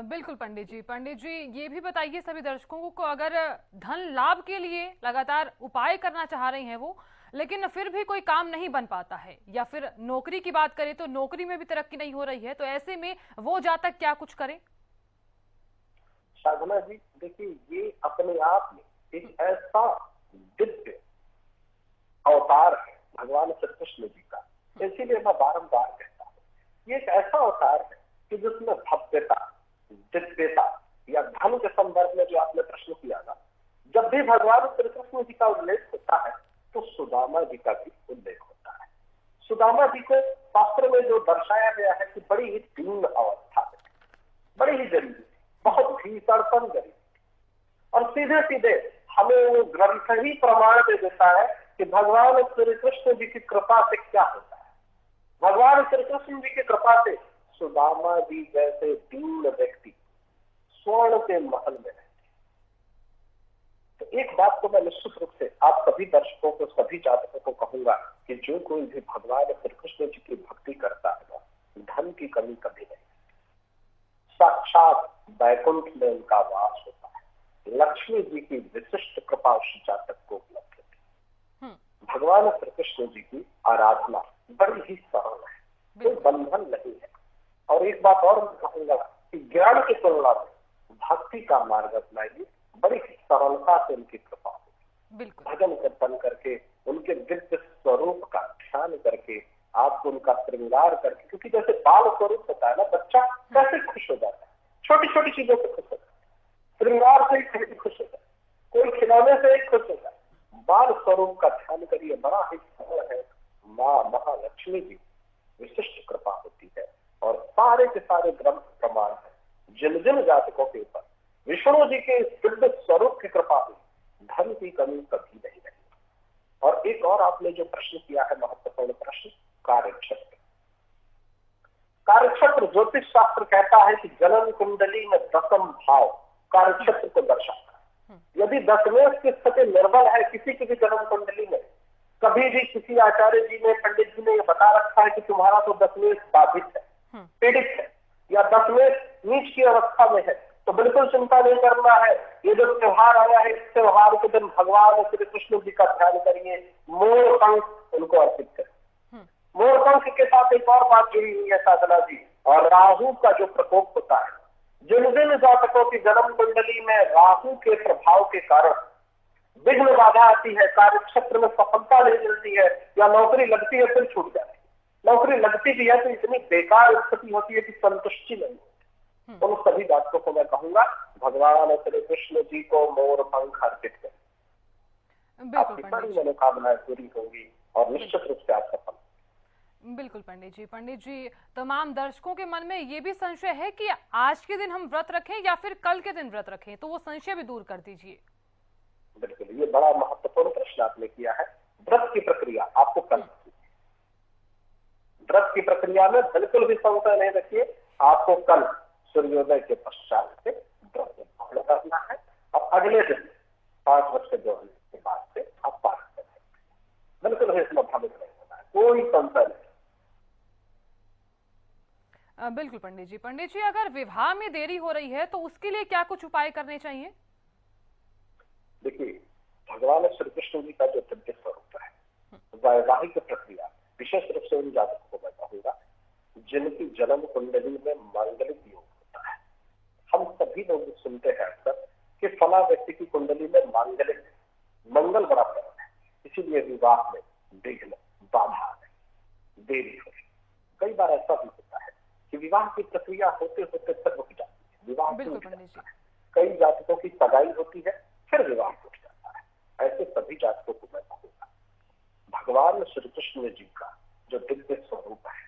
बिल्कुल पंडित जी ये भी बताइए सभी दर्शकों को, अगर धन लाभ के लिए लगातार उपाय करना चाह रहे हैं वो, लेकिन फिर भी कोई काम नहीं बन पाता है, या फिर नौकरी की बात करें तो नौकरी में भी तरक्की नहीं हो रही है, तो ऐसे में वो जातक क्या कुछ करें? साधना जी देखिए, ये अपने आप में एक ऐसा दिव्य अवतार है भगवान श्री कृष्ण जी का। इसीलिए मैं बारंबार कहता हूँ, ये एक ऐसा अवतार है कि जिसमें भव्यता, दिव्यता या धन के संदर्भ में जो आपने प्रश्न किया ना, जब भी भगवान श्री कृष्ण जी का उल्लेख होता है तो सुदामा जी का भी उल्लेख होता है। सुदामा जी को शास्त्र में जो दर्शाया गया है कि बड़ी ही दीन अवस्था है, बड़ी ही गरीबी, बहुत भीषणतम गरीबी, और सीधे सीधे हमें वो ग्रंथ ही प्रमाण दे देता है कि भगवान श्री कृष्ण जी की कृपा से क्या होता है। भगवान श्री कृष्ण जी की कृपा से सुदामा जी जैसे दीन व्यक्ति स्वर्ण के महल में रहते। तो एक बात तो मैं निश्चित रूप से आप सभी दर्शकों को, सभी जातकों को कहूंगा कि जो कोई भी भगवान श्री कृष्ण जी की भक्ति करता है ना, धन की कमी कभी नहीं। साक्षात वैकुंठ में उनका वास होता है। लक्ष्मी जी की विशिष्ट कृपा उस जातक को उपलब्ध होती है। भगवान श्री कृष्ण जी की आराधना बड़ी ही सरल है, कोई बंधन नहीं है। और एक बात और मैं कहूंगा कि ज्ञान की तुलना में भक्ति का मार्ग अपनाइए, बड़ी ही सरलता से उनकी कृपा होगी। भजन कीर्तन करके, उनके दिव्य स्वरूप का ध्यान करके, आपको उनका श्रृंगार करके, क्योंकि जैसे बाल स्वरूप होता है ना, बच्चा कैसे खुश हो जाता है, छोटी छोटी चीजों से खुश होता है, श्रृंगार से ही कैसे खुश होता है, कोई खिलौने से ही खुश होता है। बाल स्वरूप का ध्यान करिए, बड़ा ही सरल है। माँ महालक्ष्मी की विशिष्ट कृपा होती है और सारे के सारे ग्रंथ प्रमाण है, जिन जिन जातकों के ऊपर विष्णु जी के सिद्ध स्वरूप की कृपा हुई, धन की कमी कभी नहीं रही। और एक और आपने जो प्रश्न किया है, महत्वपूर्ण प्रश्न, कार्यक्षेत्र। कार्यक्षेत्र ज्योतिष शास्त्र कहता है कि जन्म कुंडली में दसम भाव कार्यक्षेत्र को दर्शाता है। यदि दसवें की स्थिति निर्बल है किसी की भी जन्म कुंडली में, कभी भी किसी आचार्य जी ने, पंडित जी ने यह बता रखा है कि तुम्हारा तो दसवें बाधित है, पीड़ित है, या दसवें नीच की अवस्था में है, तो बिल्कुल चिंता नहीं करना है। ये जो त्योहार आया है, इस त्योहार के दिन भगवान श्री कृष्ण जी का ध्यान करिए, मोर पंख उनको अर्पित करें। मोर पंख के साथ एक और बात जुड़ी हुई है साधना जी, और राहु का जो प्रकोप होता है, जिन जिन जातकों की जन्म कुंडली में राहु के प्रभाव के कारण विघ्न बाधा आती है, कार्य क्षेत्र में सफलता नहीं मिलती है, या नौकरी लगती है फिर छूट जाती है, नौकरी लगती भी है तो इतनी बेकार स्थिति होती है कि संतुष्टि नहीं होती, उन सभी जातकों को मैं कहूंगा भगवान श्री कृष्ण जी को मोर पंख अर्पित करें। आपकी सारी मनोकामनाएं पूरी होंगी और निश्चित रूप से आप सफल। बिल्कुल पंडित जी, तमाम दर्शकों के मन में ये भी संशय है कि आज के दिन हम व्रत रखें या फिर कल के दिन व्रत रखें, तो वो संशय भी दूर कर दीजिए। बिल्कुल, ये बड़ा महत्वपूर्ण प्रश्न आपने किया है। व्रत की प्रक्रिया आपको कल, व्रत की प्रक्रिया में बिल्कुल भी संशय नहीं रखिए, आपको कल सूर्योदय के पश्चात से व्रत पालन करना है और अगले दिन 5:02 के बाद से आप पालन कर सकते हैं। बिल्कुल भी इसमें भ्रमित नहीं होना है, कोई संशय नहीं। बिल्कुल पंडित जी, अगर विवाह में देरी हो रही है तो उसके लिए क्या कुछ उपाय करने चाहिए? देखिए, भगवान श्री कृष्ण जी का जो दिव्य स्वरूप है, वैवाहिक प्रक्रिया विशेष रूप से उन जातकों को मैं कहूंगा जिनकी जन्म कुंडली में मांगलिक योग होता है। हम सभी लोग सुनते हैं अक्सर कि फला व्यक्ति की कुंडली में मांगलिक मंगल बड़ा प्रबल है, इसीलिए विवाह में विघ्न बाधा है, देरी हो। कई बार ऐसा भी होता है कि विवाह की प्रक्रिया होते होते फिर रुक जाती है, विवाह टूट जाता है। कई जातकों की सगाई होती है फिर विवाह टूट जाता है। ऐसे सभी जातकों को मैं कहूंगा भगवान श्री कृष्ण जी का जो दिव्य स्वरूप है,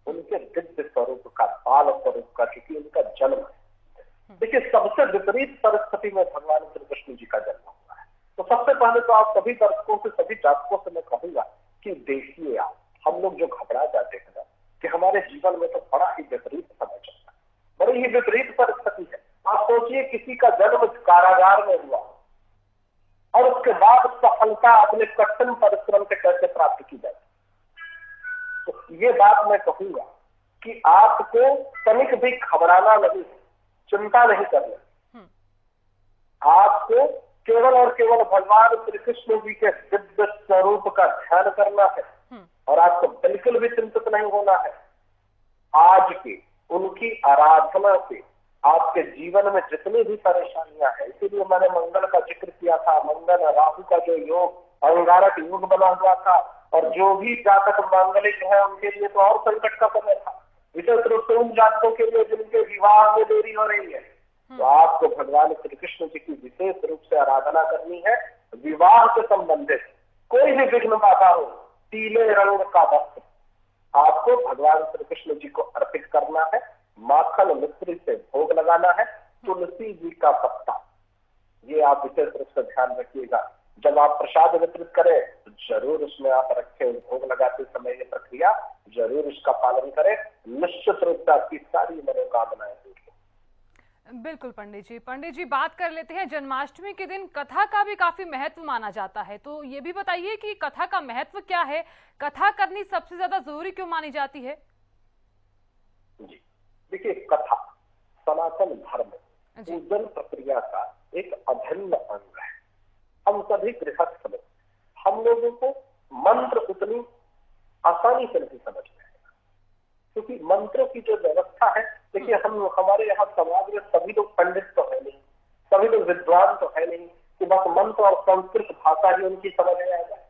उनके दिव्य स्वरूप का, बाल स्वरूप का, क्योंकि उनका जन्म है। देखिए, सबसे विपरीत परिस्थिति में भगवान श्री कृष्ण जी का जन्म हुआ है। तो सबसे पहले तो आप सभी दर्शकों से, सभी जातकों से मैं कहूंगा कि देखिए, आप हम लोग जो घबरा जाते हैं ना कि हमारे जीवन में तो बड़ा ही विपरीत समय चलता है, बड़ी ही विपरीत परिस्थिति है। आप सोचिए, किसी का जन्म कारागार में हुआ और उसके बाद सफलता अपने कठिन परिश्रम से कैसे प्राप्त की जाए। तो ये बात मैं कहूंगा कि आपको तनिक भी घबराना नहीं, चिंता नहीं करना, आपको केवल और केवल भगवान श्री कृष्ण जी के दिव्य स्वरूप का ध्यान करना है और आपको बिल्कुल भी चिंतित नहीं होना है। आज की उनकी आराधना से आपके जीवन में जितनी भी परेशानियां हैं, इसीलिए मैंने मंगल का जिक्र किया था। मंगल राहु का जो योग अंगारक योग बना हुआ था, और जो भी जातक मांगलिक है उनके लिए तो और संकट का समय था, विशेष रूप से उन जातकों के लिए जिनके विवाह में देरी हो रही है। तो आपको भगवान श्री कृष्ण जी की विशेष रूप से आराधना करनी है। विवाह से संबंधित कोई भी विघ्न बाधा हो, पीले रंग का वस्त्र आपको भगवान श्री कृष्ण जी को अर्पित करना है, माखन मिश्री से भोग लगाना है, तुलसी जी का पत्ता, ये आप विशेष रूप से ध्यान रखिएगा। जब आप प्रसाद वितरित करें तो जरूर उसमें आप रखें, भोग लगाते समय ये प्रक्रिया जरूर इसका पालन करें, निश्चित रूप से आपकी सारी मनोकामनाएं पूरी। बिल्कुल पंडित जी, बात कर लेते हैं जन्माष्टमी के दिन कथा का भी काफी महत्व माना जाता है, तो ये भी बताइए कि कथा का महत्व क्या है, कथा करनी सबसे ज्यादा जरूरी क्यों मानी जाती है? जी देखिए, कथा सनातन धर्म पूजन प्रक्रिया का एक अभिन्न अंग है। हम सभी गृहस्थ लोग, हम लोगों को मंत्र उतनी आसानी से नहीं समझ में आएगा, क्योंकि मंत्रों की जो व्यवस्था है, देखिए हम हमारे यहाँ समाज में सभी लोग पंडित तो है नहीं, सभी लोग विद्वान तो है नहीं कि बस मंत्र और संस्कृत भाषा ही उनकी समझ में आ जाए।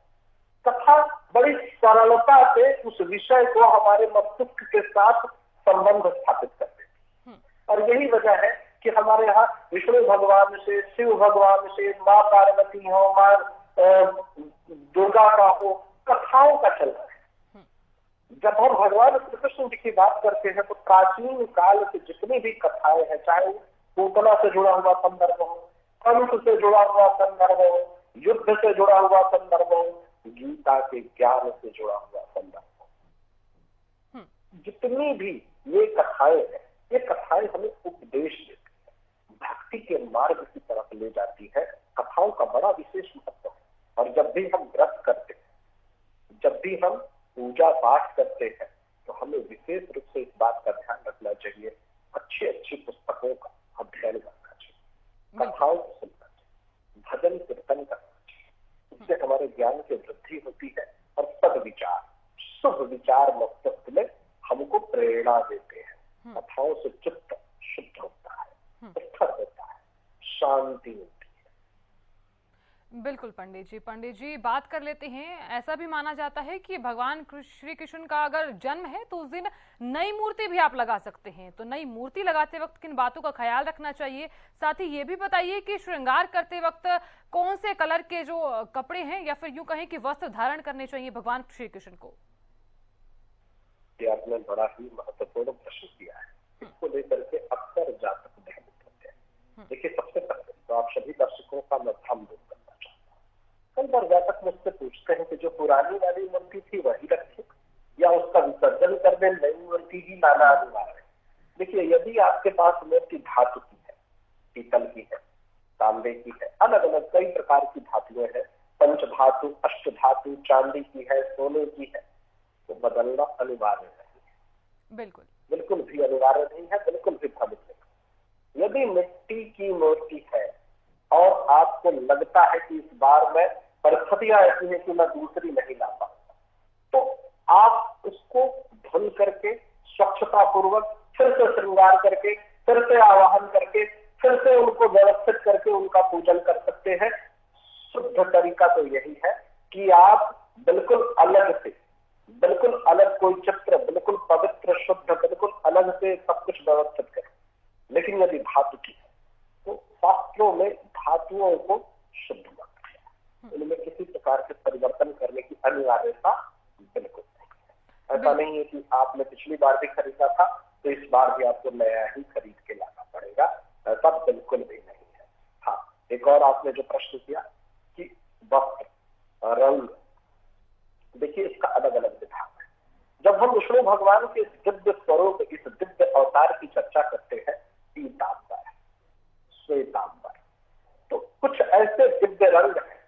कथा बड़ी सरलता से उस विषय को हमारे मस्तिष्क के साथ संबंध स्थापित करते हैं, और यही वजह है कि हमारे यहाँ विष्णु भगवान से, शिव भगवान से, माँ पार्वती हो, माँ दुर्गा का हो, कथाओं का चलना है। जब हम भगवान श्री कृष्ण जी की बात करते हैं तो प्राचीन काल की जितनी भी कथाएं हैं, चाहे पूतना से जुड़ा हुआ संदर्भ हो, कंस से जुड़ा हुआ संदर्भ हो, युद्ध से जुड़ा हुआ संदर्भ हो, गीता के ज्ञान से जुड़ा हुआ संदर्भ हो, जितनी भी ये कथाएं हैं, ये कथाएं हमें उपदेश देती है, भक्ति के मार्ग की तरफ ले जाती है। कथाओं का बड़ा विशेष महत्व है। और जब भी हम व्रत करते हैं, जब भी हम पूजा पाठ करते हैं, तो हमें विशेष रूप से इस बात का ध्यान रखना चाहिए, अच्छी अच्छी पुस्तकों का अध्ययन करना चाहिए, कथाओं को सुनना चाहिए, भजन कीर्तन करना चाहिए। इससे हमारे ज्ञान की वृद्धि होती है और सद्विचार, शुभ विचार मस्तिष्क में हमको प्रेरणा देते हैं। कथाओं से चित्त शुद्ध होता है, स्थिर होता है, शांति होती है। बिल्कुल पंडित जी बात कर लेते हैं। ऐसा भी माना जाता है कि भगवान श्री कृष्ण का अगर जन्म है तो उस दिन नई मूर्ति भी आप लगा सकते हैं। तो नई मूर्ति लगाते वक्त किन बातों का ख्याल रखना चाहिए? साथ ही ये भी बताइए कि श्रृंगार करते वक्त कौन से कलर के जो कपड़े हैं या फिर यूं कहें कि वस्त्र धारण करने चाहिए भगवान श्री कृष्ण को? आपने बड़ा ही महत्वपूर्ण प्रश्न किया है। इसको लेकर के अक्सर जातक भ्रमित होते हैं। देखिए, सबसे पहले तो आप सभी दर्शकों का मैं भ्रम दूर करना चाहता हूँ। कई बार जातक मुझसे पूछते हैं कि जो पुरानी वाली मूर्ति थी वही रखें या उसका विसर्जन कर दें, नई मूर्ति ही लाना अनिवार्य है। देखिए, यदि आपके पास मूर्ति धातु की है, पीतल की है, तांबे की है, अलग अलग कई प्रकार की धातुएं हैं, पंच धातु, अष्ट धातु, चांदी की है, सोने की है, तो बदलना अनिवार्य नहीं है। बिल्कुल भी अनिवार्य नहीं है, बिल्कुल भी भ्रमित नहीं। यदि मिट्टी की मूर्ति है और आपको लगता है कि इस बार में परिस्थितियां ऐसी हैं कि मैं दूसरी नहीं ला पाऊंगा, तो आप उसको धुल करके स्वच्छता पूर्वक फिर से श्रृंगार करके, फिर से आवाहन करके, फिर से उनको व्यवस्थित करके उनका पूजन कर सकते हैं। शुद्ध तरीका तो यही है कि आप बिल्कुल अलग से, बिल्कुल अलग कोई चित्र, बिल्कुल पवित्र शुद्ध, बिल्कुल अलग से सब कुछ व्यवस्थित करें। लेकिन यदि धातु की है तो शास्त्रों में धातुओं को शुद्ध माना है, उनमें किसी प्रकार के परिवर्तन करने की अनिवार्यता बिल्कुल नहीं है। ऐसा नहीं है कि आपने पिछली बार भी खरीदा था तो इस बार भी आपको नया ही खरीद के लाना पड़ेगा, ऐसा बिल्कुल भी नहीं है। हाँ, एक और आपने जो प्रश्न किया कि वस्त्र, रंग, देखिए इसका अलग अलग विधान है। जब हम विष्णु भगवान के दिव्य स्वरूप, इस दिव्य अवतार की चर्चा करते हैं, पीतांबर, श्वेतांबर, तो कुछ ऐसे दिव्य रंग हैं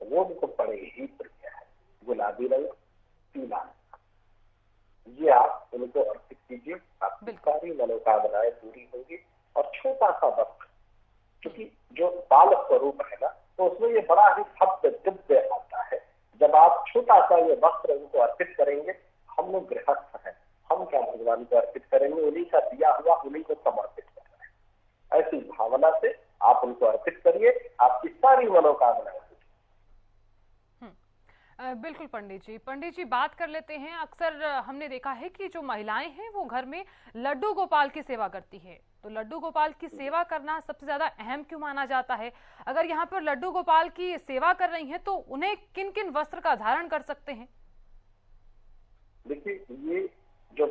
वो उनको बड़े ही प्रिय है। गुलाबी रंग, पीला रंग, ये आप उनको अर्पित कीजिए, आपकी सारी मनोकामनाएं पूरी होंगी। और छोटा सा वस्त्र, क्योंकि जो बाल स्वरूप है ना, तो उसमें ये बड़ा ही भव्य दिव्य आता है। जब आप छोटा सा ये वस्त्र उनको अर्पित करेंगे, हम लोग गृहस्थ हैं, हम क्या भगवान को अर्पित करेंगे, उन्हीं का दिया हुआ उन्हीं को समर्पित कर रहे हैं। ऐसी भावना से आप उनको अर्पित करिए, आपकी सारी मनोकामनाएं। बिल्कुल पंडित जी बात कर लेते हैं। अक्सर हमने देखा है कि जो महिलाएं हैं वो घर में लड्डू गोपाल की सेवा करती है। तो लड्डू गोपाल की सेवा करना सबसे ज्यादा अहम क्यों माना जाता है? अगर यहाँ पर लड्डू गोपाल की सेवा कर रही हैं तो उन्हें किन किन वस्त्र का धारण कर सकते हैं? देखिए, ये जो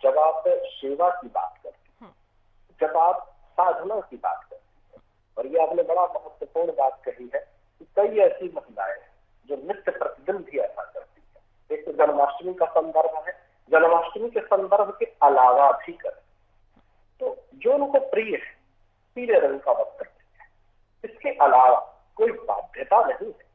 जब आप सेवा की बात करते हैं, जब आप साधना की बात करते हैं, और ये आपने बड़ा महत्वपूर्ण बात कही है कि कई ऐसी महिलाएं हैं जो नित्य प्रतिदिन भी ऐसा करती है। एक तो जन्माष्टमी का संदर्भ है, जन्माष्टमी के संदर्भ के अलावा भी करें तो जो उनको प्रिय है, पीले रंग का वस्त्र है, इसके अलावा कोई बाध्यता नहीं है।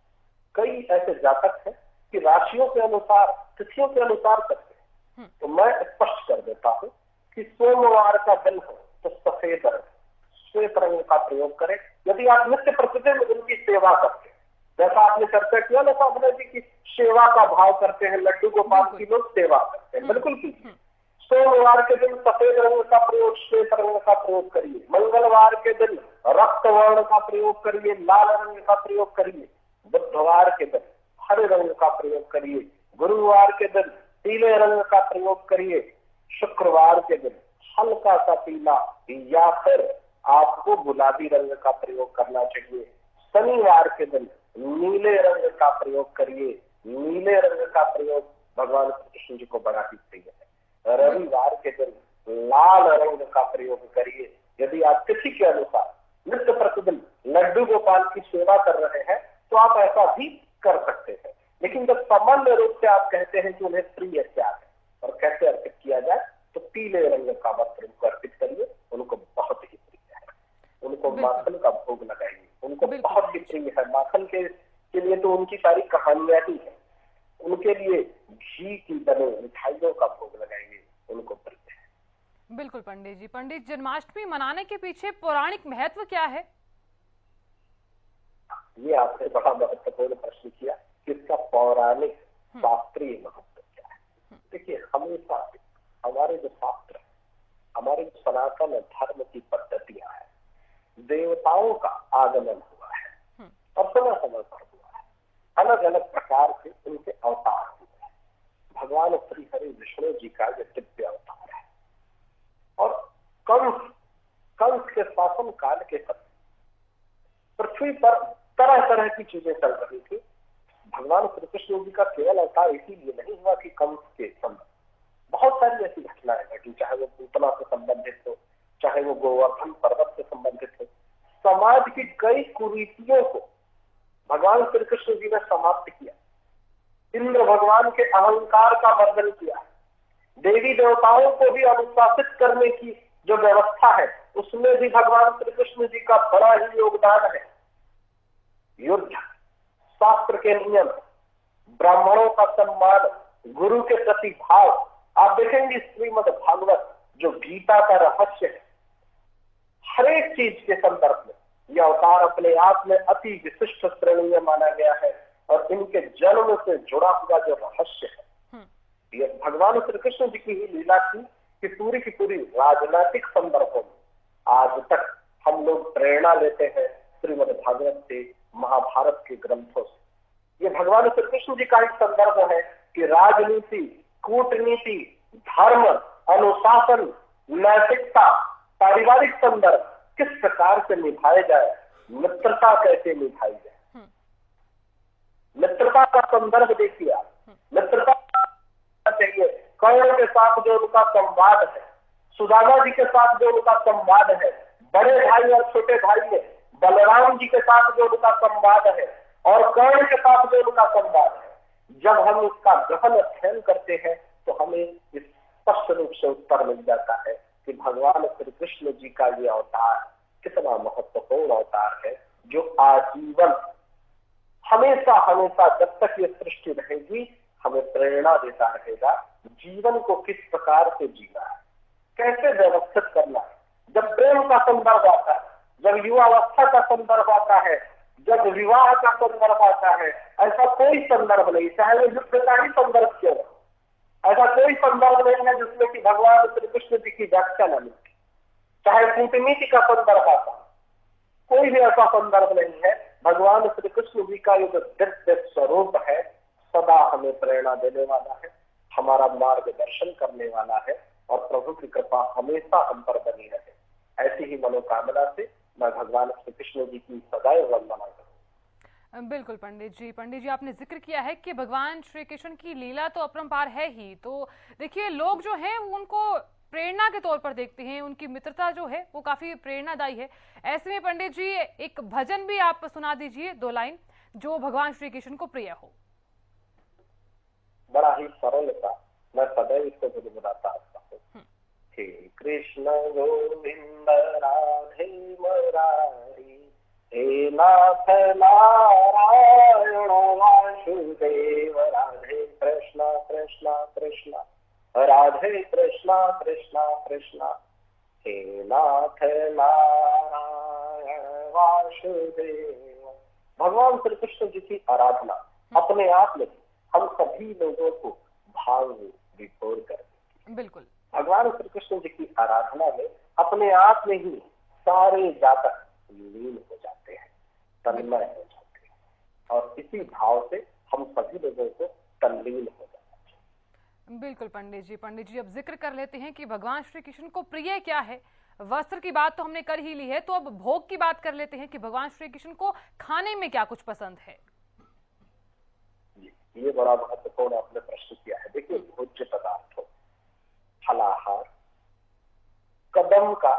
कई ऐसे जातक हैं कि राशियों के अनुसार, तिथियों के अनुसार करते हैं। तो मैं स्पष्ट कर देता हूं कि सोमवार का दिन हो तो सफेद रंग, श्वेत रंग का प्रयोग करें। यदि आप नित्य प्रतिदिन उनकी सेवा करते हैं, जैसा आपने चर्चा किया ना साधना जी की सेवा का भाव करते हैं, लड्डू गोपाल की लोग सेवा करते हैं, बिल्कुल कीजिए। सोमवार के दिन सफेद रंग का प्रयोग, श्वेत रंग का प्रयोग करिए। मंगलवार के दिन रक्त वर्ण का प्रयोग करिए, लाल रंग का प्रयोग करिए। बुधवार के दिन हरे रंग का प्रयोग करिए। गुरुवार के दिन पीले रंग का प्रयोग करिए। शुक्रवार के दिन हल्का सा पीला या फिर आपको गुलाबी रंग का प्रयोग करना चाहिए। शनिवार के दिन नीले रंग का प्रयोग करिए। नीले रंग का प्रयोग भगवान श्री कृष्ण जी को बड़ा ही प्रिय है। रविवार के दिन लाल रंग का प्रयोग करिए। यदि आप तिथि के अनुसार नित्य प्रतिदिन लड्डू गोपाल की सेवा कर रहे हैं तो आप ऐसा भी कर सकते हैं। लेकिन जब सामान्य रूप से आप कहते हैं कि उन्हें प्रिय क्या है और कैसे अर्पित किया जाए, तो पीले रंग का वस्त्र उनको अर्पित करिए। उनको बहुत ही प्रिय है। उनको माखन का भोग लगाइए। उनको बहुत ही प्रिय है। माखन के लिए तो उनकी सारी कहानियां ही है। उनके लिए घी की बने मिठाइयों का भोग लगाइए। उनको प्रिय है। बिल्कुल पंडित जी। पंडित, जन्माष्टमी मनाने के पीछे पौराणिक महत्व क्या है? ये आपने बड़ा महत्वपूर्ण प्रश्न किया कि इसका पौराणिक शास्त्रीय महत्व क्या है। देखिए, हमेशा हमारे जो शास्त्र है, हमारे जो सनातन धर्म की पद्धतियां हैं, देवताओं का आगमन हुआ है और समय समय पर हुआ है। अलग अलग प्रकार के उनके अवतार हुए हैं। भगवान श्री हरि विष्णु जी का ये दिव्य अवतार है। और कंस के शासन काल के समय पृथ्वी पर तरह तरह की चीजें चल रही थी। भगवान श्री कृष्ण जी का केवल अवतार इसीलिए नहीं हुआ कि कंस के संबंध, बहुत सारी ऐसी घटनाएं घटी, चाहे वो पूतना से संबंधित हो, चाहे वो गोवर्धन पर्वत से संबंधित हो। समाज की कई कुरीतियों को भगवान श्री कृष्ण जी ने समाप्त किया। इंद्र भगवान के अहंकार का वर्धन किया। देवी देवताओं को भी अनुशासित करने की जो व्यवस्था है, उसमें भी भगवान श्री कृष्ण जी का बड़ा ही योगदान है। युद्ध, शास्त्र के नियम, ब्राह्मणों का सम्मान, गुरु के प्रति भाव। आप देखेंगे श्रीमद् भागवत जो गीता का रहस्य है, हर एक चीज के संदर्भ में यह अवतार अपने आप में अति विशिष्ट श्रेणीय माना गया है। और इनके जन्म से जुड़ा हुआ जो रहस्य है, यह भगवान श्री कृष्ण जी की ही लीला थी कि पूरी की पूरी राजनीतिक संदर्भों में आज तक हम लोग प्रेरणा लेते हैं श्रीमद् भागवत से, महाभारत के ग्रंथों से। ये भगवान श्री कृष्ण जी का एक संदर्भ है कि राजनीति, कूटनीति, धर्म, अनुशासन, नैतिकता, पारिवारिक संदर्भ किस प्रकार से निभाए जाए, मित्रता कैसे निभाई जाए। मित्रता का संदर्भ देखिए आप। मित्रता चाहिए कौरव के साथ जो उनका संवाद है, सुदामा जी के साथ जो उनका संवाद है, बड़े भाई और छोटे भाई में बलराम जी के साथ जो उनका संवाद है, और कर्ण के साथ जो उनका संवाद है। जब हम इसका गहन अध्ययन करते हैं तो हमें स्पष्ट रूप से उत्तर मिल जाता है कि भगवान श्री कृष्ण जी का ये अवतार कितना महत्वपूर्ण अवतार है, जो आजीवन हमेशा हमेशा जब तक ये सृष्टि रहेगी हमें प्रेरणा देता रहेगा जीवन को किस प्रकार से जीना है, कैसे व्यवस्थित करना है। जब प्रेम का संदर्भ आता है, जब युवावस्था का संदर्भ आता है, जब विवाह का संदर्भ आता है, ऐसा कोई संदर्भ नहीं, चाहे वो युद्ध का ही संदर्भ क्यों, ऐसा कोई संदर्भ नहीं है जिसमें कि भगवान श्री कृष्ण जी की व्याख्या न मिलती। चाहे कूटनीति का संदर्भ आता, कोई भी ऐसा संदर्भ नहीं है। भगवान श्री कृष्ण जी का ये जो दिव्य स्वरूप है सदा हमें प्रेरणा देने वाला है, हमारा मार्गदर्शन करने वाला है, और प्रभु की कृपा हमेशा हम पर बनी रहे। ऐसी ही मनोकामना से मैं भगवान श्री कृष्ण जी की सदैव वंदना करूं। बिल्कुल पंडित जी, आपने जिक्र किया है कि भगवान श्री कृष्ण की लीला तो अपरंपार है ही। तो देखिए, लोग जो हैं उनको प्रेरणा के तौर पर देखते हैं, उनकी मित्रता जो है वो काफी प्रेरणादायी है। ऐसे में पंडित जी एक भजन भी आप सुना दीजिए, 2 लाइन, जो भगवान श्री कृष्ण को प्रिय हो। बड़ा ही सरल था, मैं सदैव इसको गुनगुनाता आता हूँ। हे कृष्ण गोविंद राधे मुरारी, हे नाथ नारायण वासुदेव, राधे कृष्ण कृष्ण कृष्ण राधे कृष्ण कृष्ण कृष्ण, हे नाथ नारायण वासुदेव। भगवान श्री कृष्ण जी की आराधना अपने आप में हम सभी लोगों को भाव विभोर कर देती। बिल्कुल, भगवान श्री कृष्ण जी की आराधना में अपने आप में ही सारे जातक लीन हो जाते हैं, तन्मय हो जाते हैं, और इसी भाव से हम सभी लोगों को तल्लीन हो जाते हैं। बिल्कुल पंडित जी अब जिक्र कर लेते हैं कि भगवान श्री कृष्ण को प्रिय क्या है। वस्त्र की बात तो हमने कर ही ली है, तो अब भोग की बात कर लेते हैं कि भगवान श्री कृष्ण को खाने में क्या कुछ पसंद है। ये बड़ा महत्वपूर्ण आपने प्रश्न किया है। देखिए, भोज्य पदार्थों, फलाहार, कदम का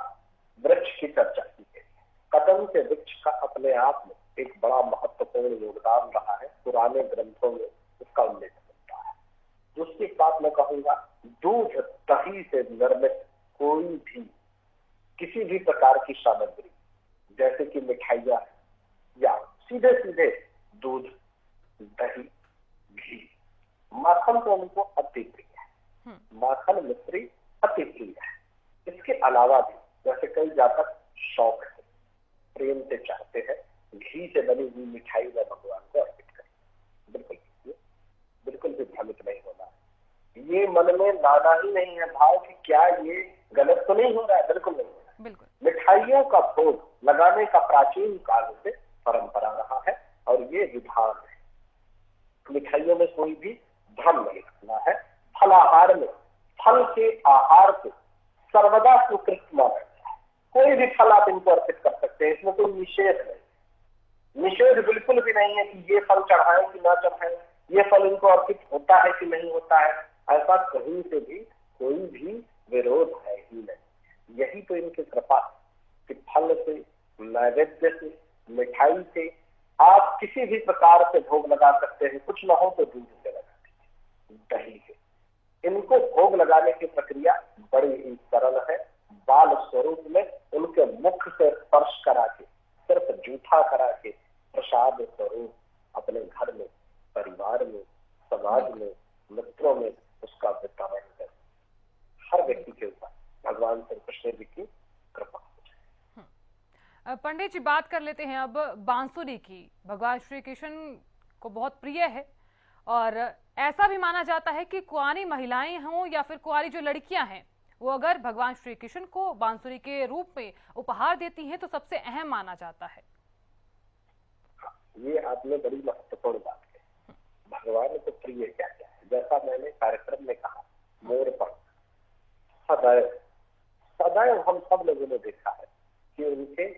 वृक्ष की चर्चा की गई है। कदम के वृक्ष का अपने आप में एक बड़ा महत्वपूर्ण योगदान रहा है, पुराने ग्रंथों में उसका उल्लेख मिलता है। दूसरी बात मैं कहूंगा, दूध दही से निर्मित कोई भी किसी भी प्रकार की सामग्री, जैसे कि मिठाइयां या सीधे सीधे दूध, दही, घी, माखन तो उनको अति प्रिय है। माखन मिश्री अति प्रिय है। इसके अलावा भी जैसे कई जातक शौक से, प्रेम से चाहते हैं घी से बनी हुई मिठाई में भगवान को अर्पित करें। बिल्कुल भी भ्रमित नहीं होना। ये मन में लाना ही नहीं है भाव कि क्या ये गलत तो नहीं हो रहा है, बिल्कुल नहीं हो रहा है। बिल्कुल। मिठाइयों का भोग लगाने का प्राचीन काल से परंपरा रहा है और ये विधान है। मिठाइयों में कोई भी भ्रम नहीं रखना है। फलाहार में फल के आहार को सर्वदा स्वीकृत माना गया है। कोई भी फल आप इनको अर्पित कर सकते हैं, इसमें कोई निषेध नहीं। निषेध बिल्कुल भी नहीं है कि ये फल चढ़ाएं कि ना चढ़ाएं, ये फल इनको अर्पित होता है कि नहीं होता है, ऐसा कहीं से भी कोई भी विरोध है ही नहीं। यही तो इनकी कृपा कि फल से, नैवेद्य से, मिठाई से आप किसी भी प्रकार से भोग लगा सकते हैं। कुछ न हो तो दूध से लगा दीजिए, दही से। इनको भोग लगाने की प्रक्रिया बड़ी ही सरल है। बाल स्वरूप में उनके मुख से स्पर्श करा के, सिर्फ जूठा करा के प्रसाद स्वरूप अपने घर में, परिवार में, समाज में, मित्रों में उसका वितरण करें। हर व्यक्ति के ऊपर भगवान श्री कृष्ण जी की कृपा। पंडित जी बात कर लेते हैं अब बांसुरी की। भगवान श्री कृष्ण को बहुत प्रिय है और ऐसा भी माना जाता है कि कुंवारी महिलाएं हों या फिर कुंवारी जो लड़कियां हैं, वो अगर भगवान श्री कृष्ण को बांसुरी के रूप में उपहार देती हैं तो सबसे अहम माना जाता है। ये आपने बड़ी महत्वपूर्ण बात कही। भगवान को प्रिय क्या क्या है, जैसा मैंने कार्यक्रम में कहा, मोर पंख। सदैव सदैव हम सब लोगों ने देखा है कि उनके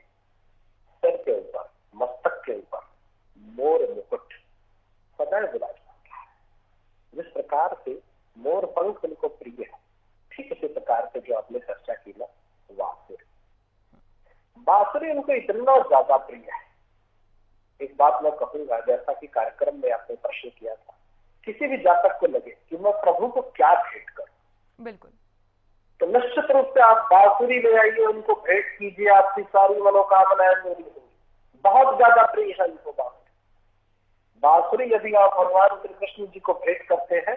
सिर के ऊपर, मस्तक के ऊपर मोर मुकुट सदैव विराजमान है। जिस प्रकार से मोर पंख उनको प्रिय है, ठीक इसी प्रकार से जो आपने चर्चा की ना, बांसुरी उनको इतना ज्यादा प्रिय है। एक बात मैं कहूंगा, जैसा कि कार्यक्रम में आपने प्रश्न किया था, किसी भी जातक को लगे कि मैं प्रभु को क्या भेंट करूं, बिल्कुल, तो निश्चित रूप से आप बांसुरी ले आइए, उनको भेंट कीजिए, आपकी सारी मनोकामनाएं पूरी होंगी। बहुत ज्यादा प्रिय है इनको बांसुरी। यदि आप भगवान श्री कृष्ण जी को भेंट करते हैं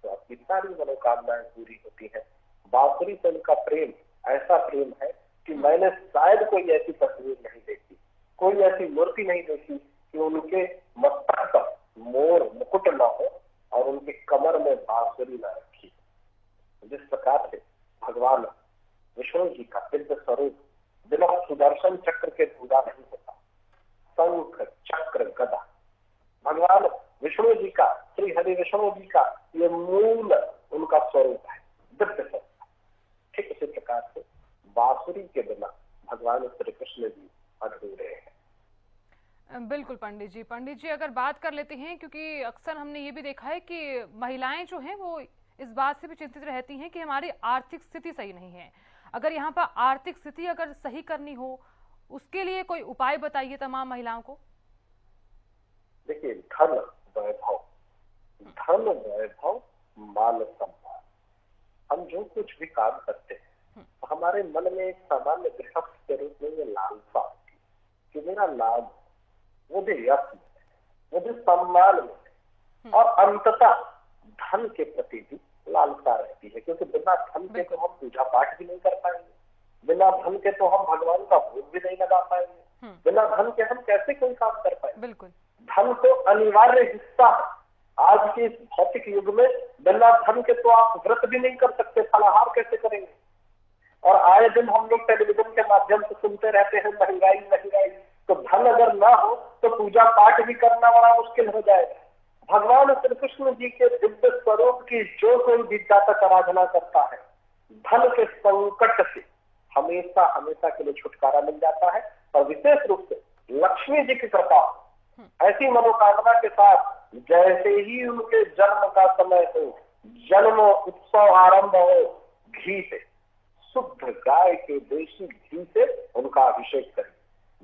तो आपकी सारी मनोकामनाएं पूरी होती है। बांसुरी से उनका प्रेम ऐसा प्रेम है कि मैंने शायद कोई ऐसी तस्वीर नहीं देखी, कोई ऐसी मूर्ति नहीं देखी कि उनके मस्तक पर मोर मुकुट न हो और उनके कमर में बांसुरी न रखी। जिस प्रकार से भगवान विष्णु जी का दिव्य स्वरूप बिना सुदर्शन चक्र के पूरा नहीं होता। शंख, चक्र, गदा, भगवान विष्णु जी का, श्री हरि विष्णु जी का ये मूल उनका स्वरूप है, दिव्य स्वरूप। ठीक इसी प्रकार से बांसुरी के बिना भगवान श्री कृष्ण जी अधूरे हैं। बिल्कुल पंडित जी अगर बात कर लेते हैं, क्योंकि अक्सर हमने ये भी देखा है कि महिलाएं जो हैं वो इस बात से भी चिंतित रहती हैं कि हमारी आर्थिक स्थिति सही नहीं है। अगर यहाँ पर आर्थिक स्थिति अगर सही करनी हो, उसके लिए कोई उपाय बताइए तमाम महिलाओं को। देखिए, धन वैभव, मान सम्मान, हम जो कुछ भी काम करते हैं तो हमारे मन में एक सामान्य गृहस्थ के रूप में ये लालसा होती है कि मेरा लाभ, वो भी यश में, वो भी सम्मान में, और अंततः धन के प्रति भी लालसा रहती है, क्योंकि बिना धन के तो हम पूजा पाठ भी नहीं कर पाएंगे, बिना धन के तो हम भगवान का भोग भी नहीं लगा पाएंगे, बिना धन के हम कैसे कोई काम कर पाएंगे। बिल्कुल, धन तो अनिवार्य हिस्सा है। आज के इस भौतिक युग में बिना धन के तो आप व्रत भी नहीं कर सकते, फलाहार कैसे करेंगे। और आए दिन हम लोग टेलीविजन के माध्यम से सुनते रहते हैं महंगाई महंगाई, तो धन अगर ना हो तो पूजा पाठ भी करना बड़ा मुश्किल हो जाएगा। भगवान श्री कृष्ण जी के दिव्य स्वरूप की जो कोई विद्या तक आराधना करता है, धन के संकट से हमेशा हमेशा के लिए छुटकारा मिल जाता है। और विशेष रूप से लक्ष्मी जी की कृपा, ऐसी मनोकामना के साथ जैसे ही उनके जन्म का समय हो, जन्म उत्सव आरंभ हो, घी से, शुद्ध गाय के देशी घी से उनका अभिषेक करें।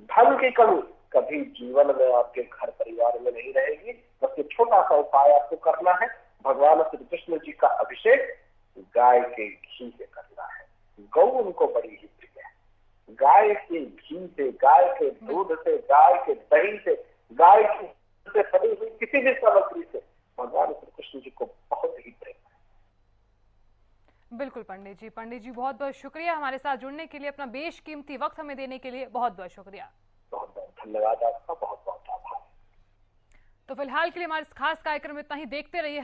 धन की कमी कभी जीवन में आपके घर परिवार में नहीं रहेगी। बस ये छोटा सा उपाय आपको करना है, भगवान श्री कृष्ण जी का अभिषेक गाय के घी से करना है। गौ उनको बड़ी ही प्रिय है। गाय के घी से, गाय के दूध से, गाय के दही से, गाय की से बनी हुई किसी भी सामग्री से भगवान श्री कृष्ण जी को बहुत ही प्रेम है। बिल्कुल पंडित जी बहुत बहुत शुक्रिया हमारे साथ जुड़ने के लिए, अपना बेशकीमती वक्त हमें देने के लिए बहुत बहुत शुक्रिया। बहुत बहुत धन्यवाद आपका, बहुत बहुत आभार। तो फिलहाल के लिए हमारे इस खास कार्यक्रम में इतना ही। देखते रहिए।